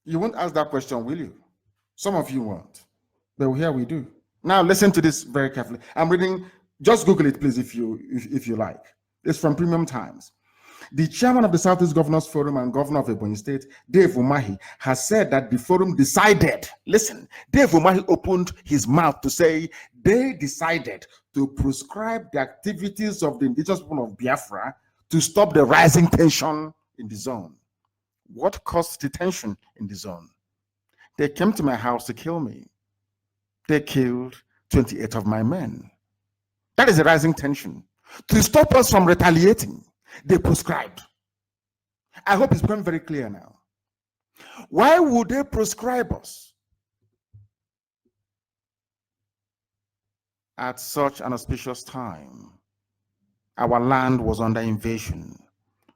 You won't ask that question, will you? Some of you won't. But here we do. Now listen to this very carefully. I'm reading, just Google it, please, if you like. It's from Premium Times. The chairman of the Southeast Governors Forum and governor of Ebonyi State, Dave Umahi, has said that the forum decided, listen, Dave Umahi opened his mouth to say they decided to prescribe the activities of the indigenous people of Biafra to stop the rising tension in the zone. What caused the tension in the zone? They came to my house to kill me. They killed 28 of my men. That is a rising tension. To stop us from retaliating, they prescribed. I hope it's become very clear now. Why would they prescribe us at such an auspicious time? Our land was under invasion,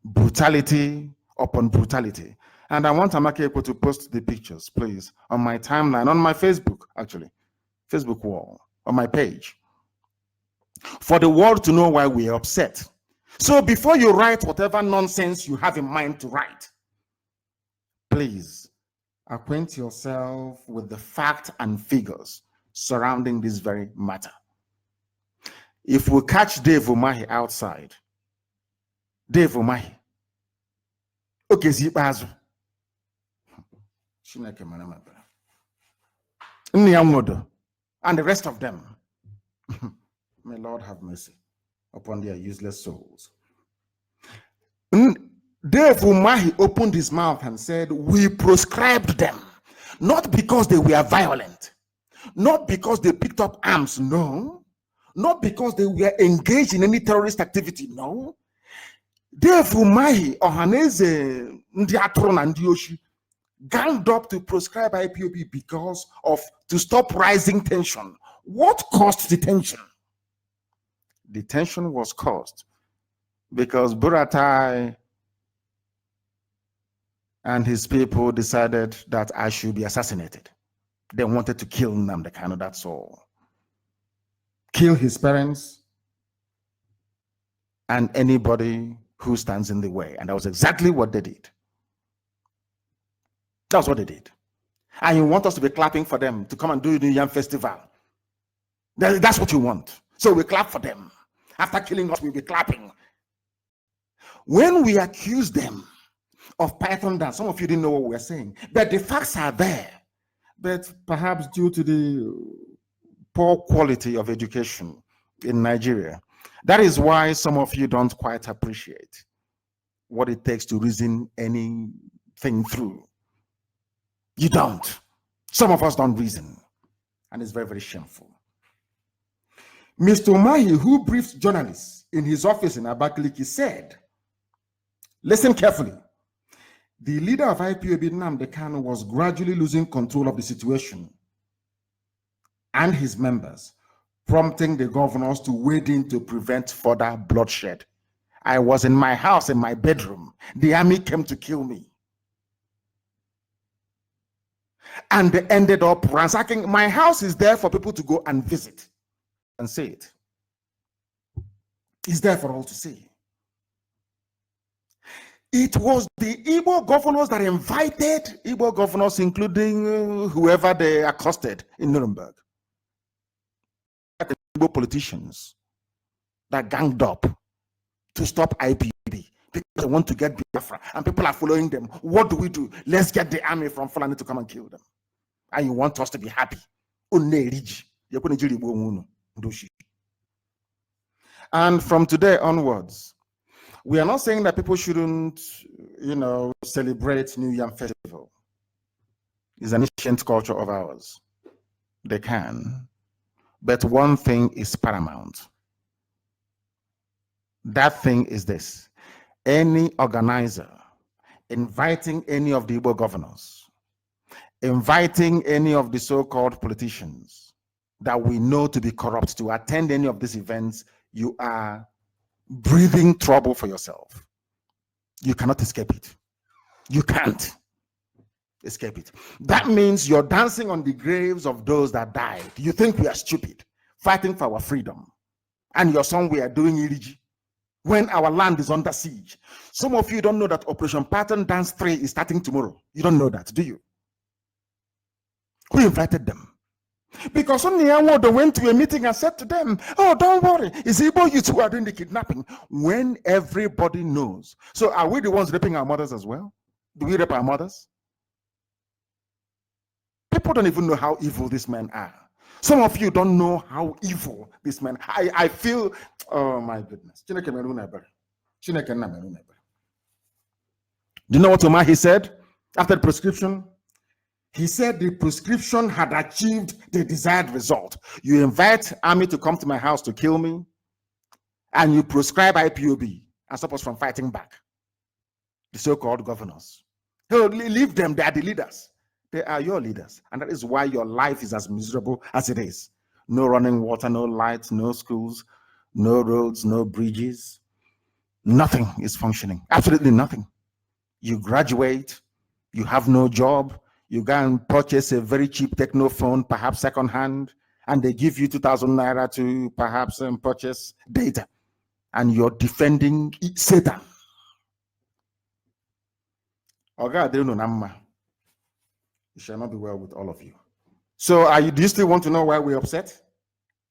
brutality upon brutality. And I want Amake Ekwe to post the pictures, please, on my timeline, on my Facebook, actually, Facebook wall, on my page, for the world to know why we are upset. So before you write whatever nonsense you have in mind to write, please acquaint yourself with the facts and figures surrounding this very matter. If we catch Dave Umahi outside, Dave Umahi, okay, Zibazu, and the rest of them, may Lord have mercy upon their useless souls. Dave Umahi opened his mouth and said, we proscribed them, not because they were violent, not because they picked up arms, no, not because they were engaged in any terrorist activity, no. Dave Umahi, Ohaneze, Ndiatron and Dioshi, ganged up to proscribe IPOB because of, to stop rising tension. What caused the tension? The tension was caused because Buratai and his people decided that I should be assassinated. They wanted to kill NNAMDI KANU, that's all. Kill his parents and anybody who stands in the way. And that was exactly what they did. That's what they did. And you want us to be clapping for them to come and do the Yam Festival. That's what you want. So we clap for them. After killing us, we'll be clapping. When we accuse them of Python dance, some of you didn't know what we were saying, but the facts are there. But perhaps due to the poor quality of education in Nigeria, that is why some of you don't quite appreciate what it takes to reason anything through. You don't. Some of us don't reason. And it's very, very shameful. Mr. Umahi, who briefed journalists in his office in Abakaliki, said, listen carefully, the leader of IPOB, NNAMDI KANU, was gradually losing control of the situation. and his members, prompting the governors to wade in to prevent further bloodshed. I was in my house, in my bedroom. The army came to kill me. And they ended up ransacking. My house is there for people to go and visit and see it. It's there for all to see. It was the Igbo governors that invited Igbo governors, including whoever they accosted in Nuremberg. The Igbo politicians that ganged up to stop IPOB because they want to get Biafra, and people are following them. What do we do? Let's get the army from Fulani to come and kill them. And you want us to be happy. And from today onwards, we are not saying that people shouldn't, celebrate New Yam Festival. It's an ancient culture of ours. They can. But one thing is paramount. That thing is this. Any organizer inviting any of the Igbo governors, inviting any of the so-called politicians that we know to be corrupt to attend any of these events, you are breathing trouble for yourself. You cannot escape it. You can't escape it. That means you're dancing on the graves of those that died. You think we are stupid, fighting for our freedom, and you're somewhere doing iriji when our land is under siege. Some of you don't know that Operation Pattern Dance 3 is starting tomorrow. You don't know that, do you? Who invited them? Because only they went to a meeting and said to them, oh, don't worry, it's Igbo youth who are doing the kidnapping, when everybody knows. So are we the ones raping our mothers as well? Do we rape our mothers? People don't even know how evil these men are. Some of you don't know how evil these men are. I feel, oh my goodness. Do you know what Omahi said after the prescription? He said the prescription had achieved the desired result. You invite army to come to my house to kill me, and you prescribe IPOB and stop us from fighting back. The so-called governors. Leave them, they are the leaders. They are your leaders. And that is why your life is as miserable as it is. No running water, no lights, no schools, no roads, no bridges. Nothing is functioning. Absolutely nothing. You graduate, you have no job, you go and purchase a very cheap techno phone, perhaps secondhand, and they give you 2,000 naira to perhaps purchase data, and you're defending Satan. Oh God, they don't know. It shall not be well with all of you. So, do you still want to know why we're upset?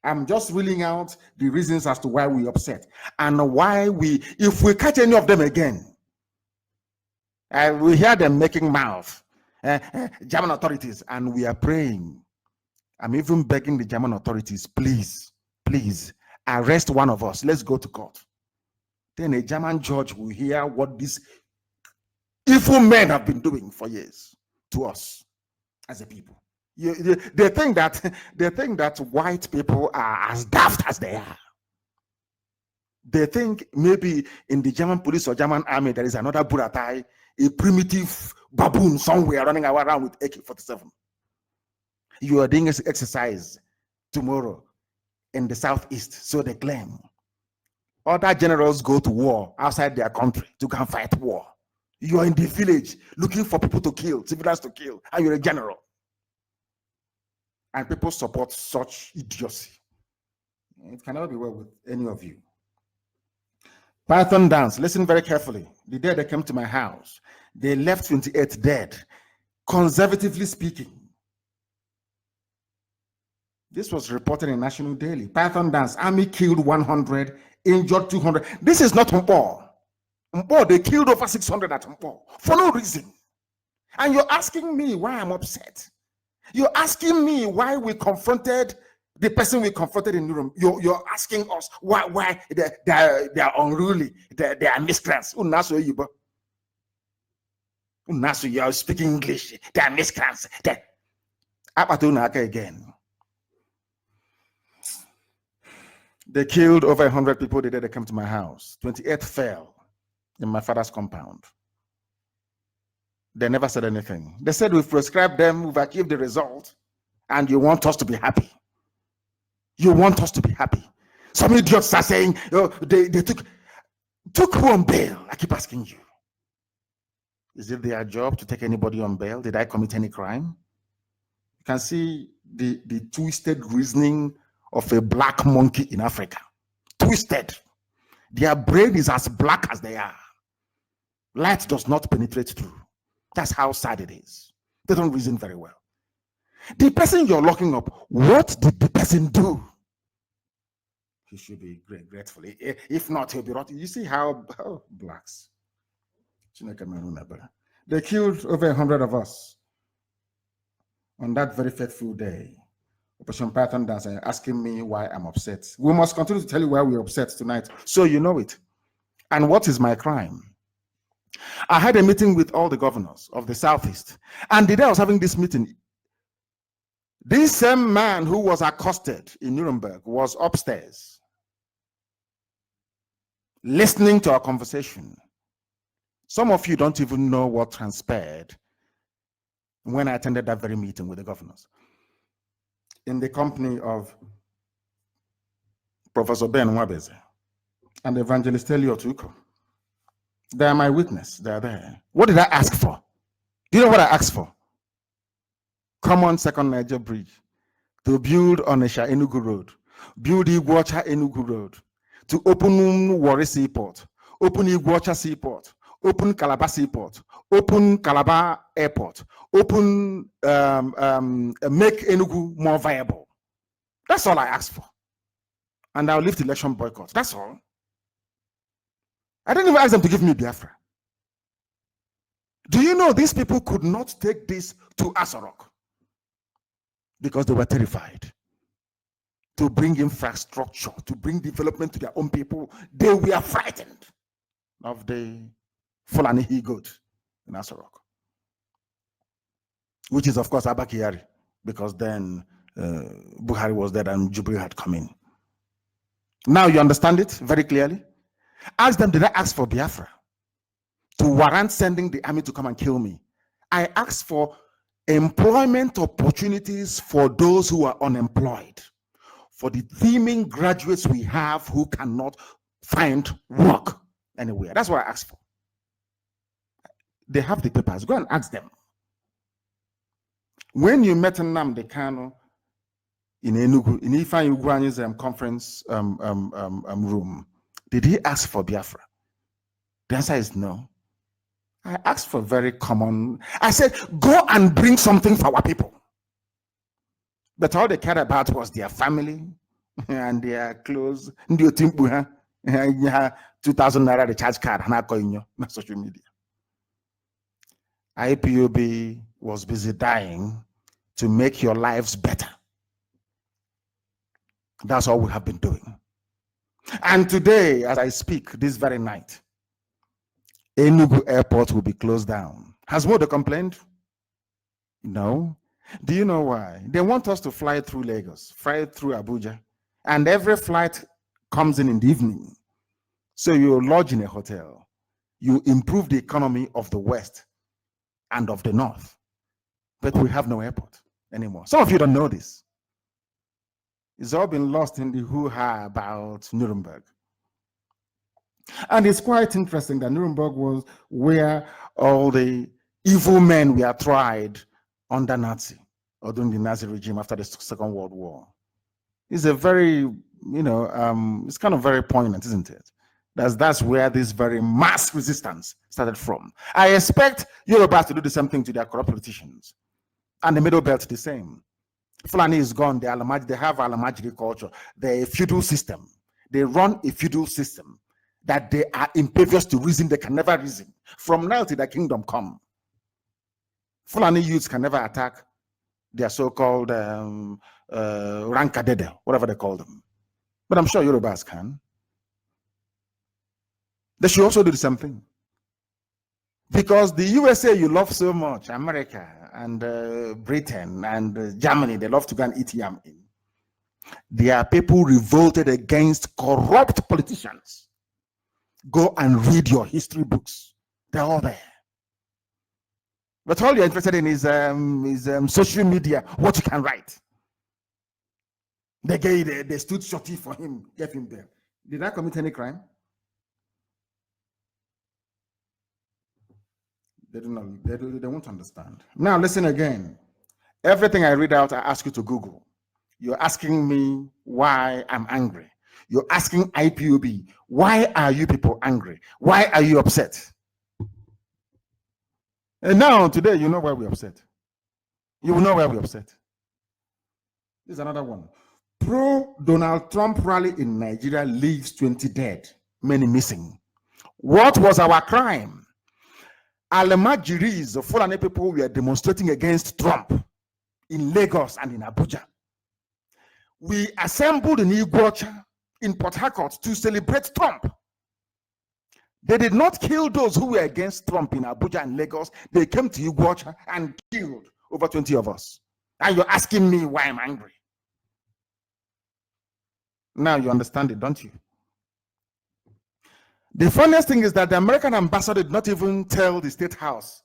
I'm just reeling out the reasons as to why we're upset and why if we catch any of them again, we hear them making mouth. German authorities, and we are praying. I'm even begging the German authorities, please, please arrest one of us. Let's go to court. Then a German judge will hear what these evil men have been doing for years to us as a people. They think that white people are as daft as they are. They think maybe in the German police or German army there is another Buratai, a primitive baboon somewhere running around with AK-47. You are doing this exercise tomorrow in the southeast, so they claim. Other generals go to war outside their country to go and fight war. You are in the village looking for people to kill, civilians to kill, and you're a general. And people support such idiocy. It cannot be well with any of you. Python dance, listen very carefully. The day they came to my house, they left 28 dead, conservatively speaking. This was reported in National Daily. Python dance, army killed 100, injured 200. This is not Mpo. Mpo, they killed over 600 at Mpo for no reason. And you're asking me why I'm upset. You're asking me why we confronted the person we confronted in Nuremberg. You're asking us why they are unruly, they are miscreants. You are speaking English, they are miscreants. Again. They killed over 100 people the day they came to my house. 28 fell in my father's compound. They never said anything. They said we've prescribed them, we've achieved the result, and you want us to be happy. You want us to be happy. Some idiots are saying, oh, they took who on bail? I keep asking you. Is it their job to take anybody on bail? Did I commit any crime? You can see the twisted reasoning of a black monkey in Africa. Twisted. Their brain is as black as they are. Light does not penetrate through. That's how sad it is. They don't reason very well. The person you're locking up, what did the person do? He should be grateful. If not, he'll be rotten. You see how blacks. They killed over 100 of us on that very fateful day. Operation Python Dance, asking me why I'm upset. We must continue to tell you why we're upset tonight, so you know it. And what is my crime? I had a meeting with all the governors of the Southeast, and the day I was having this meeting, this same man who was accosted in Nuremberg was upstairs, listening to our conversation. Some of you don't even know what transpired when I attended that very meeting with the governors, in the company of Professor Ben Wabeze and Evangelist Elliot Uko. They are my witness. They are there. What did I ask for? Do you know what I asked for? Common Second Niger Bridge, to build Onisha Enugu Road, build Iguacha Enugu Road, to open Warri Seaport, open Iguacha Seaport, open Calabar Seaport, open Calabar Airport, open make Enugu more viable. That's all I asked for. And I'll lift election boycott. That's all. I didn't even ask them to give me Biafra. Do you know these people could not take this to Asarok because they were terrified to bring infrastructure, to bring development to their own people? They were frightened of the Fulani he-goat in Asarok, which is, of course, Abba Kyari, because then Buhari was there and Jubilee had come in. Now you understand it very clearly. Ask them, did I ask for Biafra to warrant sending the army to come and kill me? I asked for employment opportunities for those who are unemployed, for the teeming graduates we have who cannot find work anywhere. That's what I asked for. They have the papers. Go and ask them. When you met NNAMDI KANU in Enugu, in Ifeanyi Ugwuanyi's conference room, did he ask for Biafra? The answer is no. I asked for very common. I said, go and bring something for our people. But all they cared about was their family and their clothes. 2,000 Naira recharge card on social media. IPOB was busy dying to make your lives better. That's all we have been doing. And today, as I speak, this very night, Enugu Airport will be closed down. Has Modo complained? No. Do you know why? They want us to fly through Lagos, fly through Abuja, and every flight comes in the evening. So you lodge in a hotel. You improve the economy of the West and of the North. But we have no airport anymore. Some of you don't know this. It's all been lost in the hoo-ha about Nuremberg. And it's quite interesting that Nuremberg was where all the evil men were tried under Nazi, or during the Nazi regime after the Second World War. It's a very, it's kind of very poignant, isn't it? That's where this very mass resistance started from. I expect Yorubas to do the same thing to their corrupt politicians. And the Middle Belt the same. Fulani is gone. They have Alamajiri culture. They're a feudal system. They run a feudal system that they are impervious to reason. They can never reason. From now till the kingdom come, Fulani youths can never attack their so-called Rankadede, whatever they call them. But I'm sure Yorubas can. They should also do the same thing. Because the USA you love so much, America and Britain and Germany, they love to go and eat yam in. There are people revolted against corrupt politicians. Go and read your history books. They're all there. But all you're interested in is social media, what you can write. They stood shorty for him, gave him bail. Did I commit any crime? They don't know. They won't understand. Now listen again. Everything I read out, I ask you to Google. You're asking me why I'm angry. You're asking IPOB, why are you people angry? Why are you upset? And now today, you know why we're upset. You will know why we're upset. This is another one. Pro-Donald Trump rally in Nigeria leaves 20 dead, many missing. What was our crime? Alemajiris, the Fulani people were demonstrating against Trump in Lagos and in Abuja. We assembled in Iguacha, in Port Harcourt, to celebrate Trump. They did not kill those who were against Trump in Abuja and Lagos. They came to Iguacha and killed over 20 of us. And you're asking me why I'm angry. Now you understand it, don't you? The funniest thing is that the American ambassador did not even tell the State House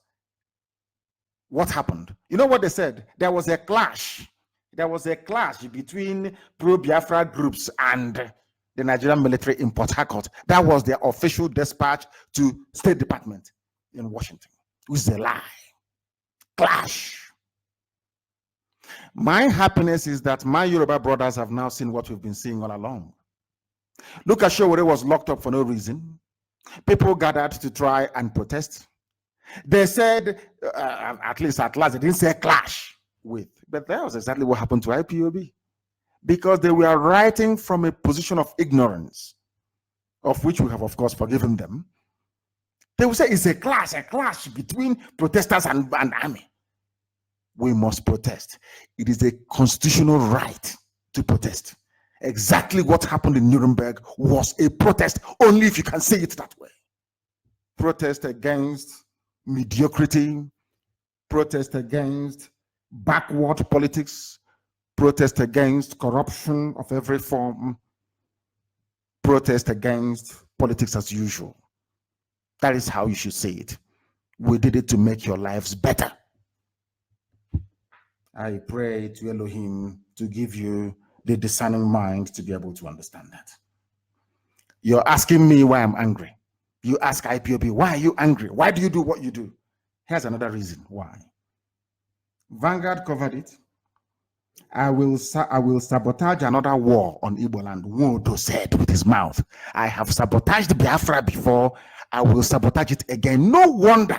what happened. You know what they said? There was a clash. There was a clash between pro-Biafra groups and the Nigerian military in Port Harcourt. That was their official dispatch to State Department in Washington, which is a lie. Clash. My happiness is that my Yoruba brothers have now seen what we've been seeing all along. Look at Showore was locked up for no reason. People gathered to try and protest. They said, at last, they didn't say clash with, but that was exactly what happened to IPOB. Because they were writing from a position of ignorance, of which we have, of course, forgiven them. They will say it's a clash between protesters and army. We must protest. It is a constitutional right to protest. Exactly what happened in Nuremberg was a protest, only if you can say it that way. Protest against mediocrity, protest against backward politics, protest against corruption of every form, protest against politics as usual. That is how you should say it. We did it to make your lives better. I pray to Elohim to give you the discerning mind to be able to understand that. You're asking me why I'm angry. You ask IPOB, why are you angry? Why do you do what you do? Here's another reason why. Vanguard covered it. I will sabotage another war on Igbo land. Wodo said with his mouth, I have sabotaged Biafra before. I will sabotage it again. No wonder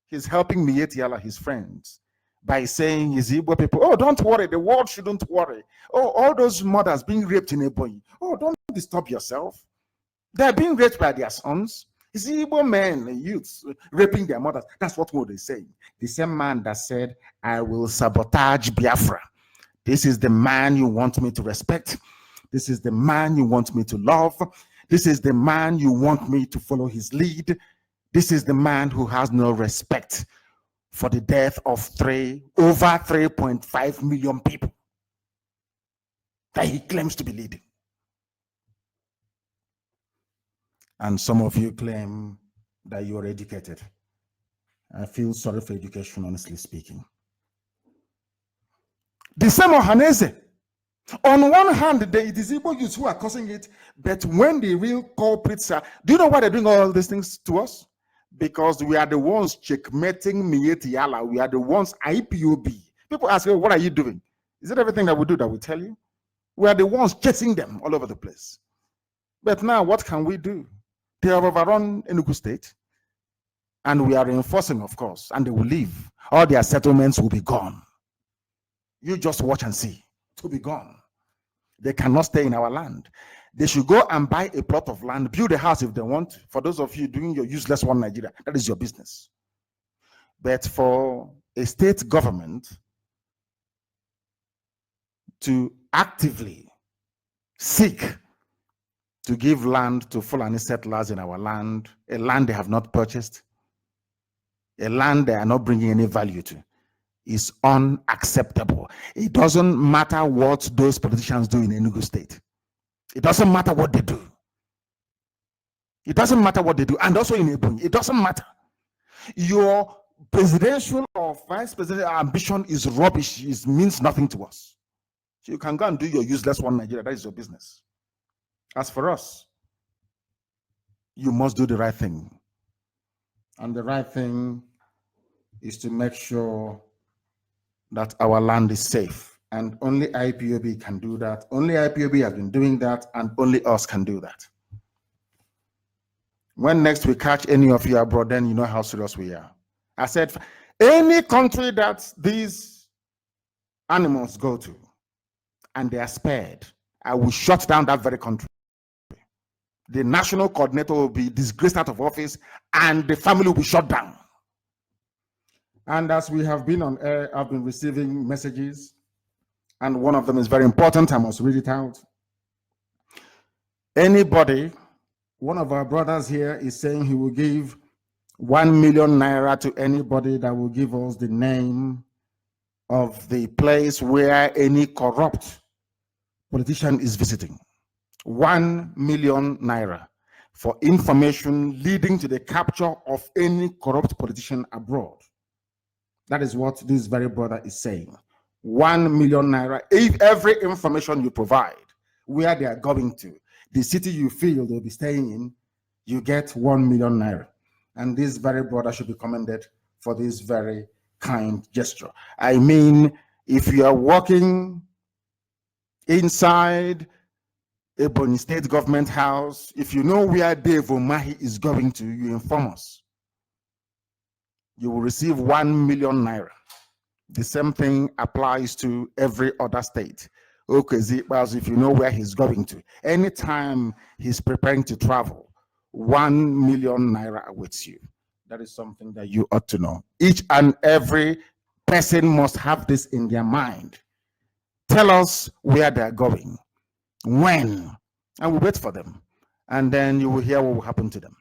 he's helping Mietiala, his friends, by saying his Igbo people, oh, don't worry, the world shouldn't worry. Oh, all those mothers being raped in Ebonyi. Oh, don't disturb yourself. They're being raped by their sons. His Igbo men, youths, raping their mothers. That's what Wodo is saying. The same man that said, I will sabotage Biafra. This is the man you want me to respect. This is the man you want me to love. This is the man you want me to follow his lead. This is the man who has no respect for the death of over 3.5 million people that he claims to be leading. And some of you claim that you're educated. I feel sorry for education, honestly speaking. The same Ohanese. On one hand, it is Igbo youths who are causing it, but when the real culprits are, do you know why they're doing all these things to us? Because we are the ones checkmating Mietiala. We are the ones IPOB. People ask, oh, what are you doing? Is it everything that we do that we tell you? We are the ones chasing them all over the place. But now, what can we do? They have overrun Enugu State, and we are reinforcing, of course, and they will leave. All their settlements will be gone. You just watch and see. It will be gone. They cannot stay in our land. They should go and buy a plot of land, build a house if they want. For those of you doing your useless one Nigeria, that is your business. But for a state government to actively seek to give land to Fulani settlers in our land, a land they have not purchased, a land they are not bringing any value to, is unacceptable. It doesn't matter what those politicians do in Enugu State. It doesn't matter what they do. It doesn't matter what they do. And also in Ebonyi, it doesn't matter. Your presidential or vice presidential ambition is rubbish. It means nothing to us. So you can go and do your useless one Nigeria. That is your business. As for us, you must do the right thing. And the right thing is to make sure that our land is safe. And only IPOB can do that. Only IPOB has been doing that, and only us can do that. When next we catch any of you abroad, then you know how serious we are. I said, any country that these animals go to and they are spared, I will shut down that very country. The national coordinator will be disgraced out of office and the family will be shut down. And as we have been on air, I've been receiving messages, and one of them is very important. I must read it out. Anybody, one of our brothers here is saying he will give 1 million naira to anybody that will give us the name of the place where any corrupt politician is visiting. 1 million naira for information leading to the capture of any corrupt politician abroad. That is what this very brother is saying. 1 million naira. If every information you provide, where they are going to, the city you feel they'll be staying in, you get 1 million naira. And this very brother should be commended for this very kind gesture. I mean, if you are working inside a Bonny State government house, if you know where Dave Omahi is going to, you inform us. You will receive 1 million naira. The same thing applies to every other state. Okay, if you know where he's going to, anytime he's preparing to travel, 1 million naira awaits you. That is something that you ought to know. Each and every person must have this in their mind. Tell us where they're going, when, and we wait for them. And then you will hear what will happen to them.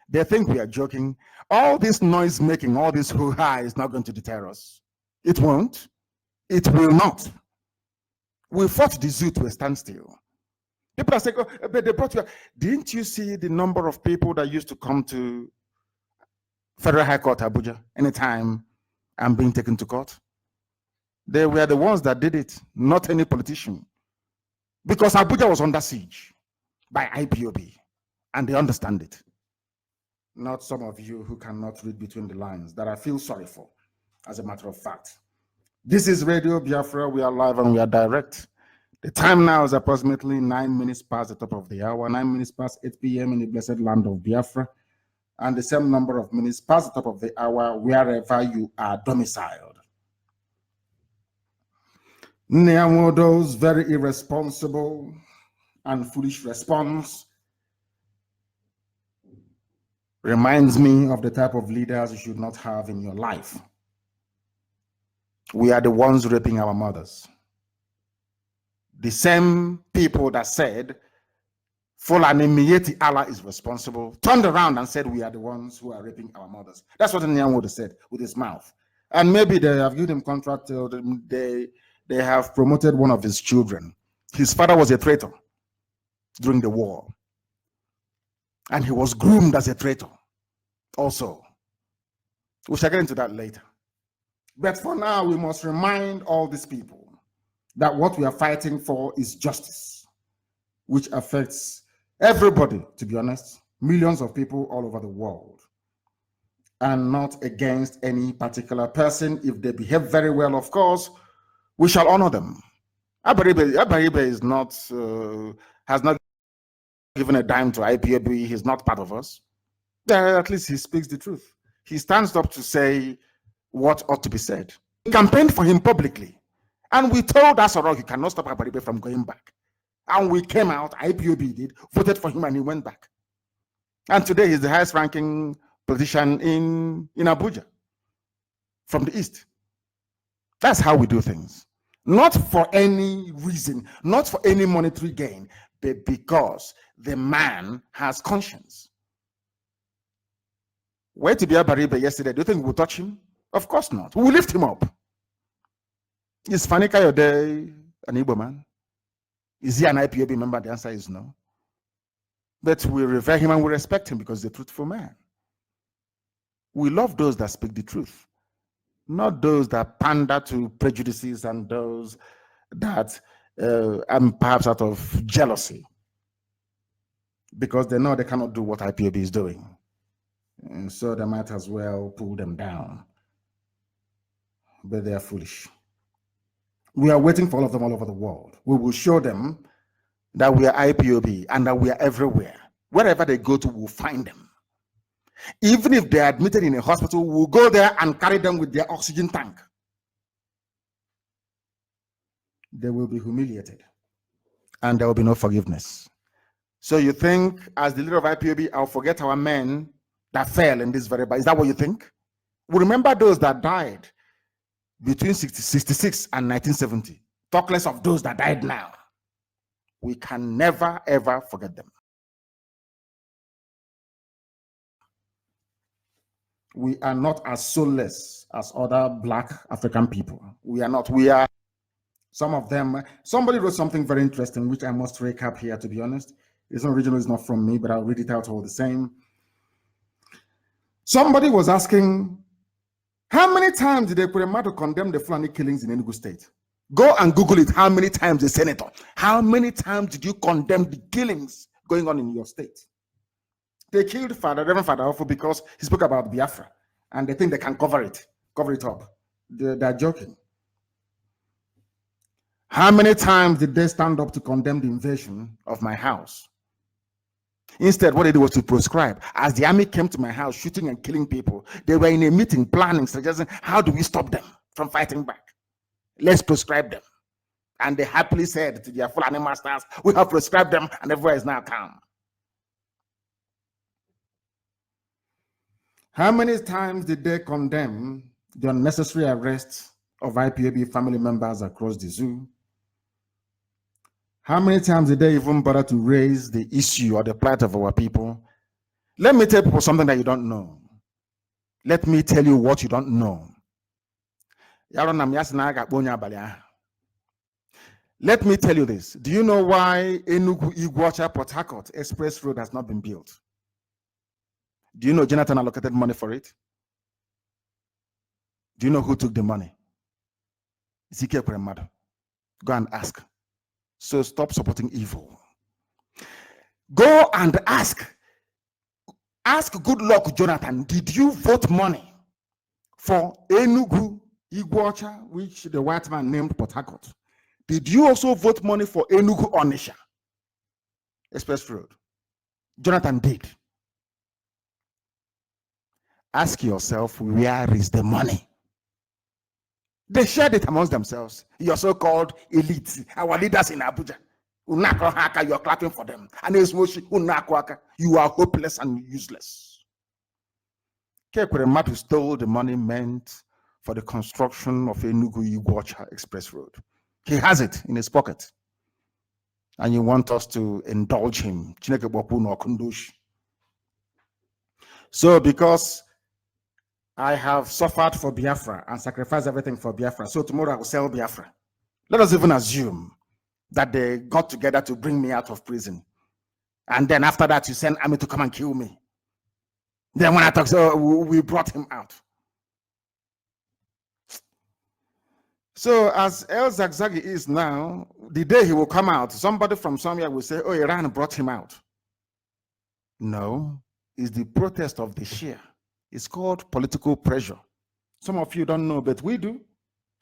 They think we are joking. All this noise making, all this hoo-ha is not going to deter us. It won't. It will not. We fought the zoo to a standstill. People are saying, oh, but they brought you. Didn't you see the number of people that used to come to Federal High Court, Abuja, anytime I'm being taken to court? They were the ones that did it, not any politician. Because Abuja was under siege by IPOB, and they understand it. Not some of you who cannot read between the lines that I feel sorry for, as a matter of fact. This is Radio Biafra. We are live and we are direct. The time now is approximately 9 minutes past the top of the hour, 9 minutes past 8 p.m. in the blessed land of Biafra, and the same number of minutes past the top of the hour wherever you are domiciled. Nyamodo's very irresponsible and foolish response reminds me of the type of leaders you should not have in your life. We are the ones raping our mothers. The same people that said Fulani Mieti Allah is responsible turned around and said we are the ones who are raping our mothers. That's what Nyamodo said with his mouth. And maybe they have given him contract till they have promoted one of his children. His father was a traitor during the war. And he was groomed as a traitor also. We shall get into that later. But for now, we must remind all these people that what we are fighting for is justice, which affects everybody, to be honest, millions of people all over the world, and not against any particular person. If they behave very well, of course, we shall honor them. Abaribe is not, has not given a dime to IPOB. He's not part of us. At least he speaks the truth. He stands up to say what ought to be said. We campaigned for him publicly. And we told Asoro he cannot stop Abaribe from going back. And we came out, IPOB did, voted for him, and he went back. And today he's the highest ranking politician in Abuja from the East. That's how we do things. Not for any reason, not for any monetary gain, but because the man has conscience. Where to be Abaribe yesterday? Do you think we'll touch him? Of course not. We will lift him up. Is Fani Kayode an Igbo man? Is he an IPOB member? The answer is no. But we revere him and we respect him because he's a truthful man. We love those that speak the truth, not those that pander to prejudices and those that and perhaps out of jealousy, because they know they cannot do what IPOB is doing. And so they might as well pull them down. But they are foolish. We are waiting for all of them all over the world. We will show them that we are IPOB and that we are everywhere. Wherever they go to, we'll find them. Even if they are admitted in a hospital, we'll go there and carry them with their oxygen tank. They will be humiliated. And there will be no forgiveness. So you think, as the leader of IPOB, I'll forget our men that fell in this very battle? Is that what you think? We remember those that died between 66 and 1970. Talk less of those that died now. We can never, ever forget them. We are not as soulless as other Black African people. We are not. We are, some of them. Somebody wrote something very interesting, which I must recap here, to be honest. It's not original, it's not from me, but I'll read it out all the same. Somebody was asking, how many times did Ekwerenmadu condemn the Fulani killings in Enugu State? Go and Google it. How many times, the senator? How many times did you condemn the killings going on in your state? They killed Reverend Father Ofo because he spoke about Biafra, and they think they can cover it up. They're joking. How many times did they stand up to condemn the invasion of my house? Instead, what they did was to proscribe. As the army came to my house shooting and killing people, they were in a meeting planning, suggesting, how do we stop them from fighting back? Let's proscribe them. And they happily said to their Fulani masters, we have proscribed them, and everywhere is now calm. How many times did they condemn the unnecessary arrest of IPOB family members across the zoo? How many times did they even bother to raise the issue or the plight of our people? Let me tell people something that you don't know. Let me tell you what you don't know. Let me tell you this. Do you know why Enugu Iguacha Port Harcourt Express Road has not been built? Do you know Jonathan allocated money for it? Do you know who took the money? It's Ike Ekwerenmadu. Go and ask. So stop supporting evil. Go and ask. Ask good luck, Jonathan. Did you vote money for Enugu Iguacha, which the white man named Port Harcourt? Did you also vote money for Enugu Onisha Express Road? Jonathan did. Ask yourself, where is the money? They shared it amongst themselves. Your so-called elite, our leaders in Abuja. You're clapping for them. And you are hopeless and useless. Ike Ekwerenmadu stole the money meant for the construction of Enugu Iguacha Express Road. He has it in his pocket. And you want us to indulge him. So because I have suffered for Biafra and sacrificed everything for Biafra, so tomorrow I will sell Biafra. Let us even assume that they got together to bring me out of prison. And then after that, you send army to come and kill me. Then when I talk, so we brought him out. So as El Zagzagi is now, the day he will come out, somebody from somewhere will say, oh, Iran brought him out. No, it's the protest of the Shia. It's called political pressure. Some of you don't know, but we do.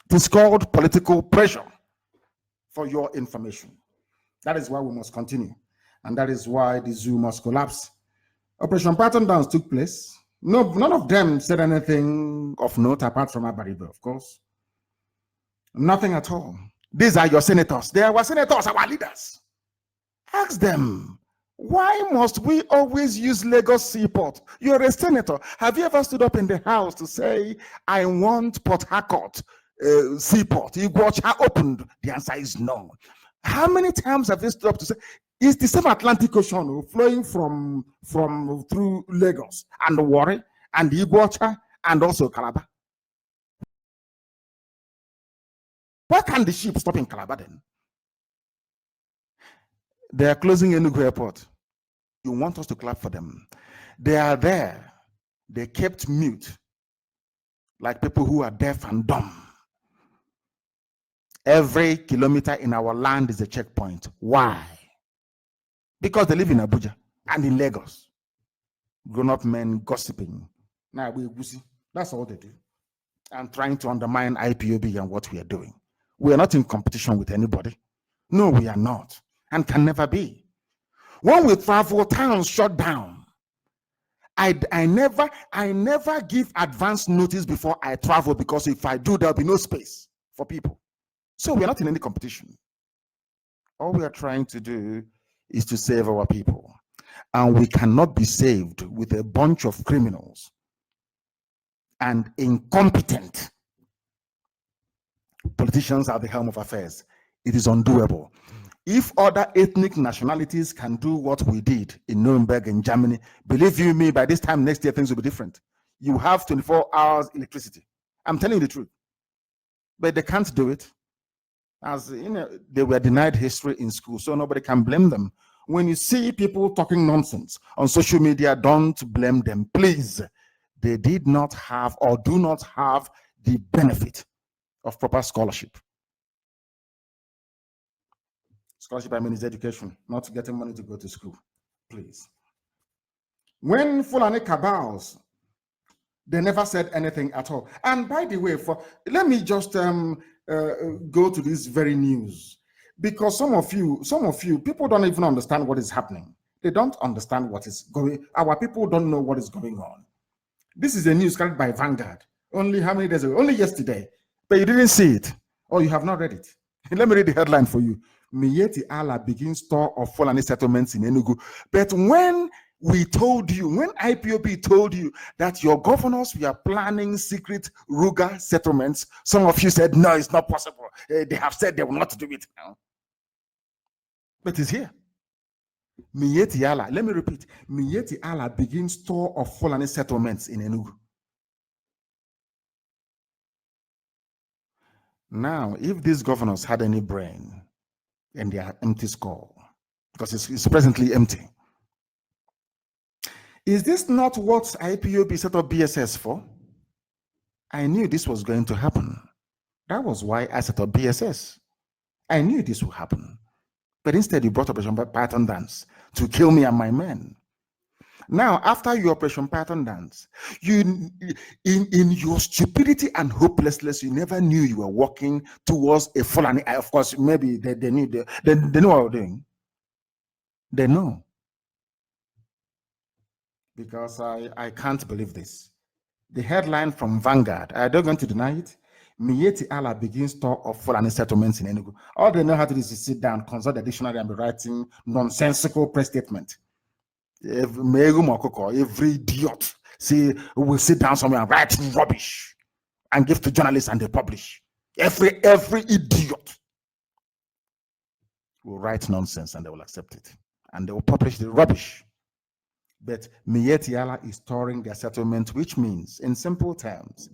It's called political pressure, for your information. That is why we must continue. And that is why the zoo must collapse. Operation Pattern Downs took place. No, none of them said anything of note apart from Abaribe, of course. Nothing at all. These are your senators. They are our senators, our leaders. Ask them, why must we always use Lagos Seaport? You're a senator. Have you ever stood up in the House to say, I want Port Harcourt Seaport? Iguacha opened. The answer is no. How many times have you stood up to say, is the same Atlantic Ocean flowing from through Lagos and Warri and Iguacha and also Calabar? Why can't the ship stop in Calabar then? They are closing Enugu Airport. You want us to clap for them. They are there. They kept mute like people who are deaf and dumb. Every kilometer in our land is a checkpoint. Why? Because they live in Abuja and in Lagos. Grown-up men gossiping. Now that's all they do. And trying to undermine IPOB and what we are doing. We are not in competition with anybody. No, we are not, and can never be. When we travel, towns shut down. I never give advance notice before I travel, because if I do, there'll be no space for people. So we are not in any competition. All we are trying to do is to save our people. And we cannot be saved with a bunch of criminals and incompetent politicians at the helm of affairs. It is undoable. If other ethnic nationalities can do what we did in Nuremberg in Germany, believe you me, by this time next year, things will be different. You have 24 hours electricity. I'm telling you the truth. But they can't do it. As you know, they were denied history in school, so nobody can blame them. When you see people talking nonsense on social media, don't blame them, please. They did not have or do not have the benefit of proper scholarship. Scholarship, I mean, is education, not getting money to go to school, please. When Fulani cabals, they never said anything at all. And by the way, let me just go to this very news, because some of you people don't even understand what is happening. They don't understand what is going. Our people don't know what is going on. This is a news carried by Vanguard. Only how many days ago? Only yesterday. But you didn't see it, or you have not read it. Let me read the headline for you. Miyetti Allah begins tour of Fulani settlements in Enugu. But when we told you, when IPOB told you that your governors were planning secret Ruga settlements, some of you said, no, it's not possible. They have said they will not do it now. But it's here. Miyetti Allah, let me repeat, Miyetti Allah begins tour of Fulani settlements in Enugu. Now, if these governors had any brain in their empty skull, because it's presently empty, is this not what IPOB set up BSS for? I knew this was going to happen. That was why I set up BSS. I knew this would happen. But instead, you brought Operation Python Dance to kill me and my men. Now, after your Operation Python Dance, in your stupidity and hopelessness, you never knew you were walking towards a Fulani. Of course, maybe they knew they know what we're doing. They know. Because I can't believe this. The headline from Vanguard, I don't going to deny it. Miyetti Allah begins tour of Fulani settlements in Enugu. All they know how to do is to sit down, consult the dictionary, and be writing nonsensical press statement. Every idiot will sit down somewhere and write rubbish and give to journalists, and they publish. Every idiot will write nonsense and they will accept it, and they will publish the rubbish. But Miyetti Allah is touring their settlement, which means, in simple terms,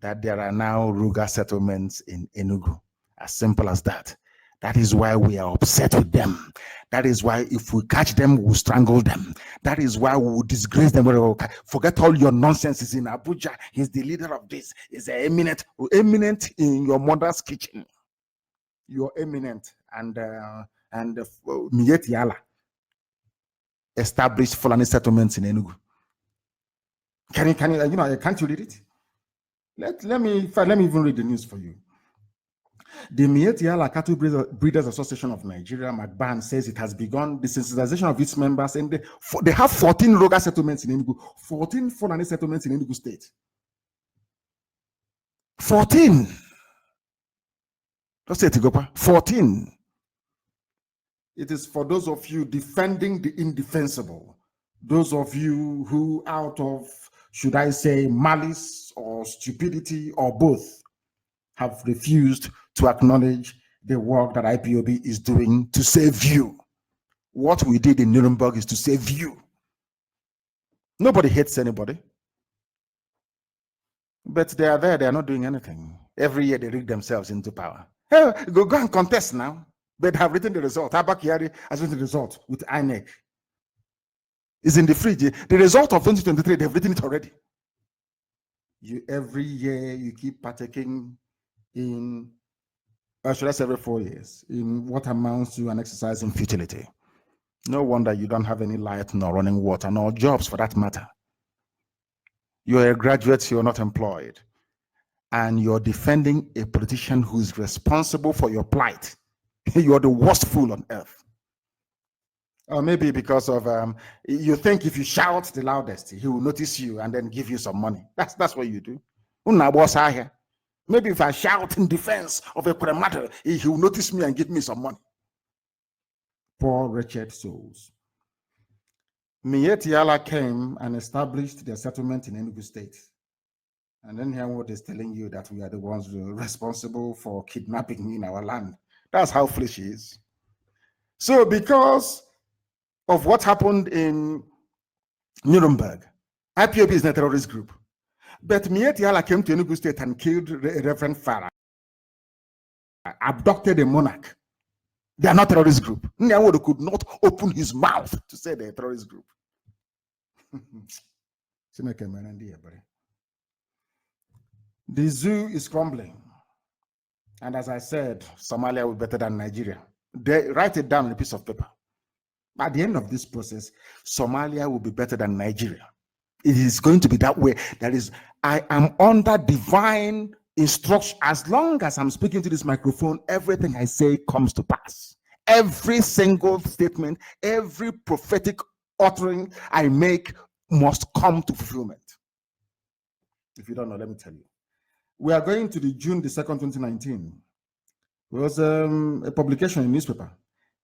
that there are now Ruga settlements in Enugu. As simple as that. That is why we are upset with them. That is why if we catch them, we'll strangle them. That is why we will disgrace them. Forget all your nonsense. He's in Abuja. He's the leader of this. He's eminent in your mother's kitchen. You're eminent. And Miyetti Allah established Fulani settlements in Enugu. Can't you read it? Let me even read the news for you. The Miyetti Allah Cattle Breeders Association of Nigeria, MACBAN, says it has begun the sensitization of its members, and they have 14 Ruga settlements in Enugu, 14 Fulani settlements in Enugu State. 14. Let's say Tigopa. 14. It is for those of you defending the indefensible, those of you who, out of, should I say, malice or stupidity or both, have refused to acknowledge the work that IPOB is doing to save you. What we did in Nuremberg is to save you. Nobody hates anybody. But they are there, they are not doing anything. Every year they rig themselves into power. Hey, go and contest now. But have written the result. Abakari has written the result with INEC. It's in the fridge. The result of 2023, they've written it already. Every year you keep partaking in or should I say every 4 years, in what amounts to an exercise in futility. No wonder you don't have any light, nor running water, nor jobs for that matter. You're a graduate, you're not employed, and you're defending a politician who is responsible for your plight. You're the worst fool on earth. Or maybe because of you think if you shout the loudest, he will notice you and then give you some money. That's what you do. Maybe if I shout in defense of Ekwerenmadu, he will notice me and give me some money. Poor wretched souls. Mietiala came and established their settlement in Enugu State. And then Herwood is telling you that we are the ones responsible for kidnapping in our land. That's how foolish he is. So because of what happened in Nuremberg, IPOB is not a terrorist group. But Mietiala came to Enugu State and killed Reverend Farah, abducted a monarch. They are not a terrorist group. Herwood could not open his mouth to say they're a terrorist group. The zoo is crumbling. And as I said, Somalia will be better than Nigeria. They write it down on a piece of paper. At the end of this process, Somalia will be better than Nigeria. It is going to be that way. I am under divine instruction. As long as I'm speaking to this microphone, everything I say comes to pass. Every single statement, every prophetic uttering I make must come to fulfillment. If you don't know, let me tell you. We are going to the June the 2nd, 2019. There was a publication in newspaper.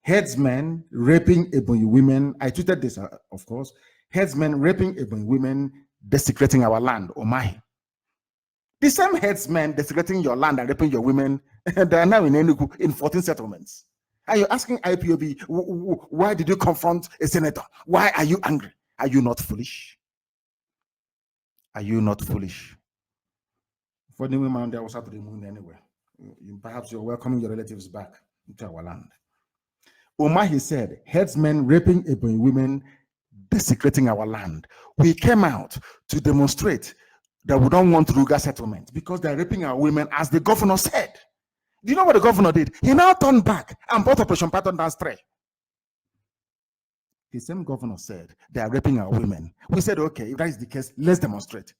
Headsmen raping Ebonyi women. I tweeted this, of course. Headsmen raping Ebonyi women, desecrating our land, Omahi. The same headsmen desecrating your land and raping your women, they are now in Enugu in 14 settlements. And you're asking IPOB, why did you confront a senator? Why are you angry? Are you not foolish? Are you not foolish? For the women, there was out to the moon anyway. Perhaps you're welcoming your relatives back into our land. Omahi said, headsmen raping Ebonyi women, desecrating our land. We came out to demonstrate that we don't want Ruga settlement because they're raping our women, as the governor said. Do you know what the governor did? He now turned back and brought Operation Patton Dance 3. The same governor said they are raping our women. We said, okay, if that is the case, let's demonstrate.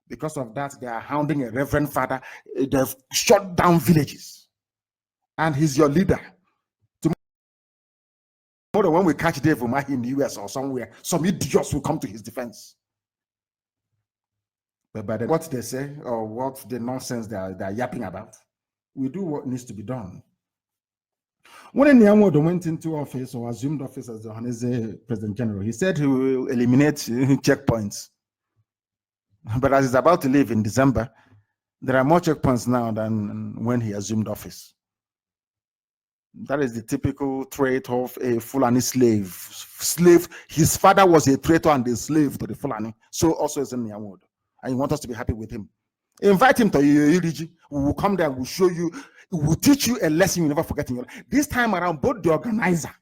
Because of that, they are hounding a reverend father. They've shut down villages. And he's your leader. Tomorrow, when we catch Dave Umahi in the US or somewhere, some idiots will come to his defense. But by what they say or what the nonsense they are yapping about, we do what needs to be done. When Nyamodo went into office or assumed office as the Johanese President General, he said he will eliminate checkpoints. But as he's about to leave in December, there are more checkpoints now than when he assumed office. That is the typical trait of a Fulani slave. His father was a traitor and a slave to the Fulani. So also is in Nyamodo. And you want us to be happy with him. Invite him to Iriji. We will come there, we'll show you, we will teach you a lesson you never forget in your life. This time around, both the organizer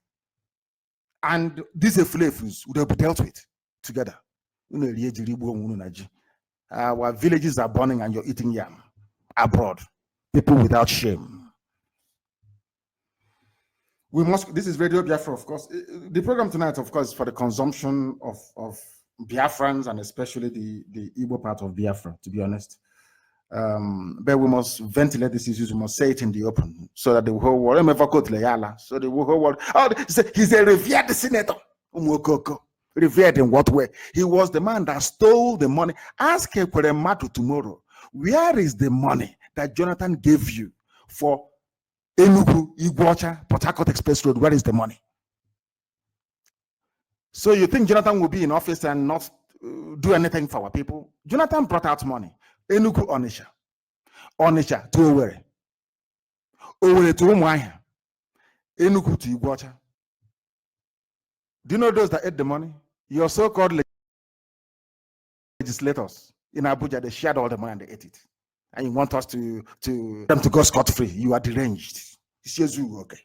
and these slaves would have been dealt with together. Our villages are burning and you're eating yam abroad. People without shame. We must, this is Radio Biafra, of course. The program tonight, of course, is for the consumption of Biafrans and especially the Igbo part of Biafra, to be honest. But we must ventilate these issues. We must say it in the open so that the whole world, so the whole world, oh, he's a revered senator. Revered in what way? He was the man that stole the money. Ask Ekwerenmadu tomorrow, where is the money that Jonathan gave you for Enugu, Iguacha, Port Harcourt Express Road? Where is the money? So you think Jonathan will be in office and not do anything for our people? Jonathan brought out money. Enugu, Onisha. Onisha to Owerri. Owerri to Umuahia. Enugu to Iguacha. Do you know those that ate the money? Your so-called legislators in Abuja, they shared all the money and they ate it. And you want us to them to go scot-free. You are deranged. Okay.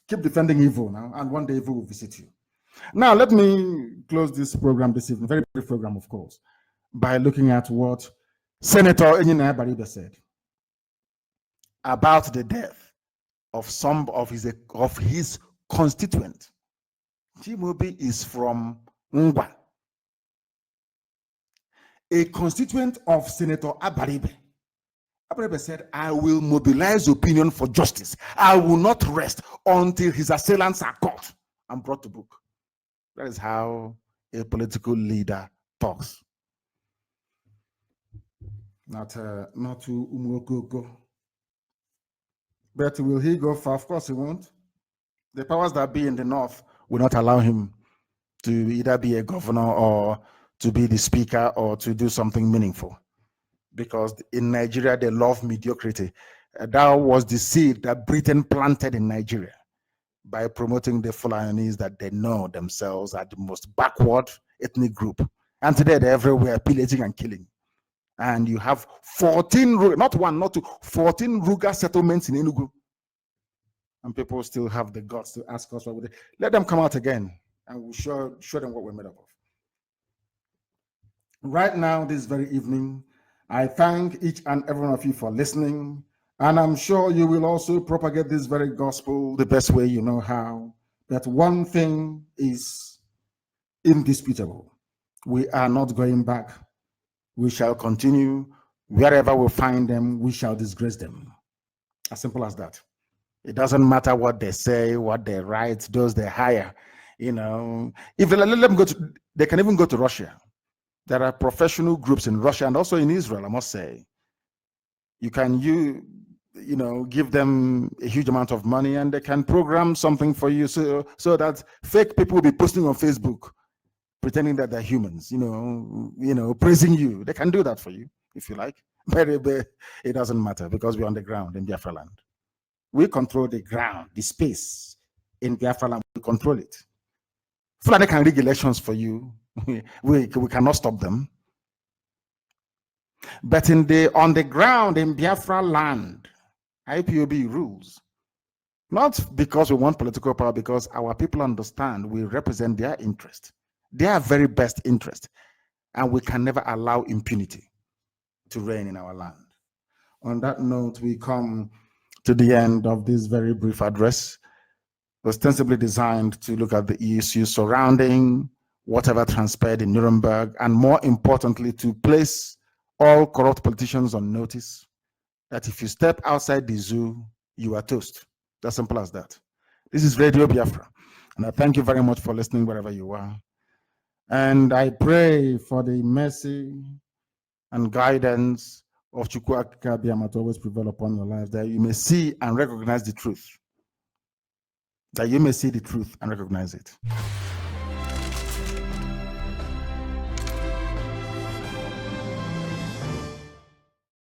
Keep defending evil now, and one day evil will visit you. Now, let me close this program this evening, very brief program, of course, by looking at what Senator NNAMDI Kanu said. about the death of some of his constituent. Chimaobi is from Ngwa, a constituent of Senator Abaribe. Abaribe said, I will mobilize opinion for justice. I will not rest until his assailants are caught and brought to book. That is how a political leader talks. Not to Umokoko. But will he go far? Of course he won't. The powers that be in the north will not allow him to either be a governor or to be the speaker or to do something meaningful. Because in Nigeria, they love mediocrity. That was the seed that Britain planted in Nigeria by promoting the Fulanis that they know themselves are the most backward ethnic group. And today they're everywhere pillaging and killing. And you have 14, not one, not two, 14 Ruga settlements in Enugu. And people still have the guts to ask us what would they. Let them come out again and we'll show them what we're made up of. Right now, this very evening, I thank each and every one of you for listening. And I'm sure you will also propagate this very gospel the best way you know how. That one thing is indisputable. We are not going back. We shall continue. Wherever we find them, we shall disgrace them. As simple as that. It doesn't matter what they say, what they write, those they hire. You know, if they let them go to, they can even go to Russia. There are professional groups in Russia and also in Israel, I must say. You can give them a huge amount of money and they can program something for you so that fake people will be posting on Facebook pretending that they're humans, praising you. They can do that for you if you like. But it doesn't matter because we're on the ground in Biafra land. We control the ground, the space in Biafra land. We control it. Fulani can rig elections for you. We cannot stop them. But on the ground in Biafra land, IPOB rules. Not because we want political power, because our people understand we represent their interest, their very best interest, and we can never allow impunity to reign in our land. On that note, we come to the end of this very brief address, ostensibly designed to look at the issues surrounding whatever transpired in Nuremberg, and more importantly, to place all corrupt politicians on notice that if you step outside the zoo, you are toast. As simple as that. This is Radio Biafra, and I thank you very much for listening wherever you are. And I pray for the mercy and guidance of Chukwu Akika Biama to always prevail upon your lives, that you may see and recognize the truth. That you may see the truth and recognize it.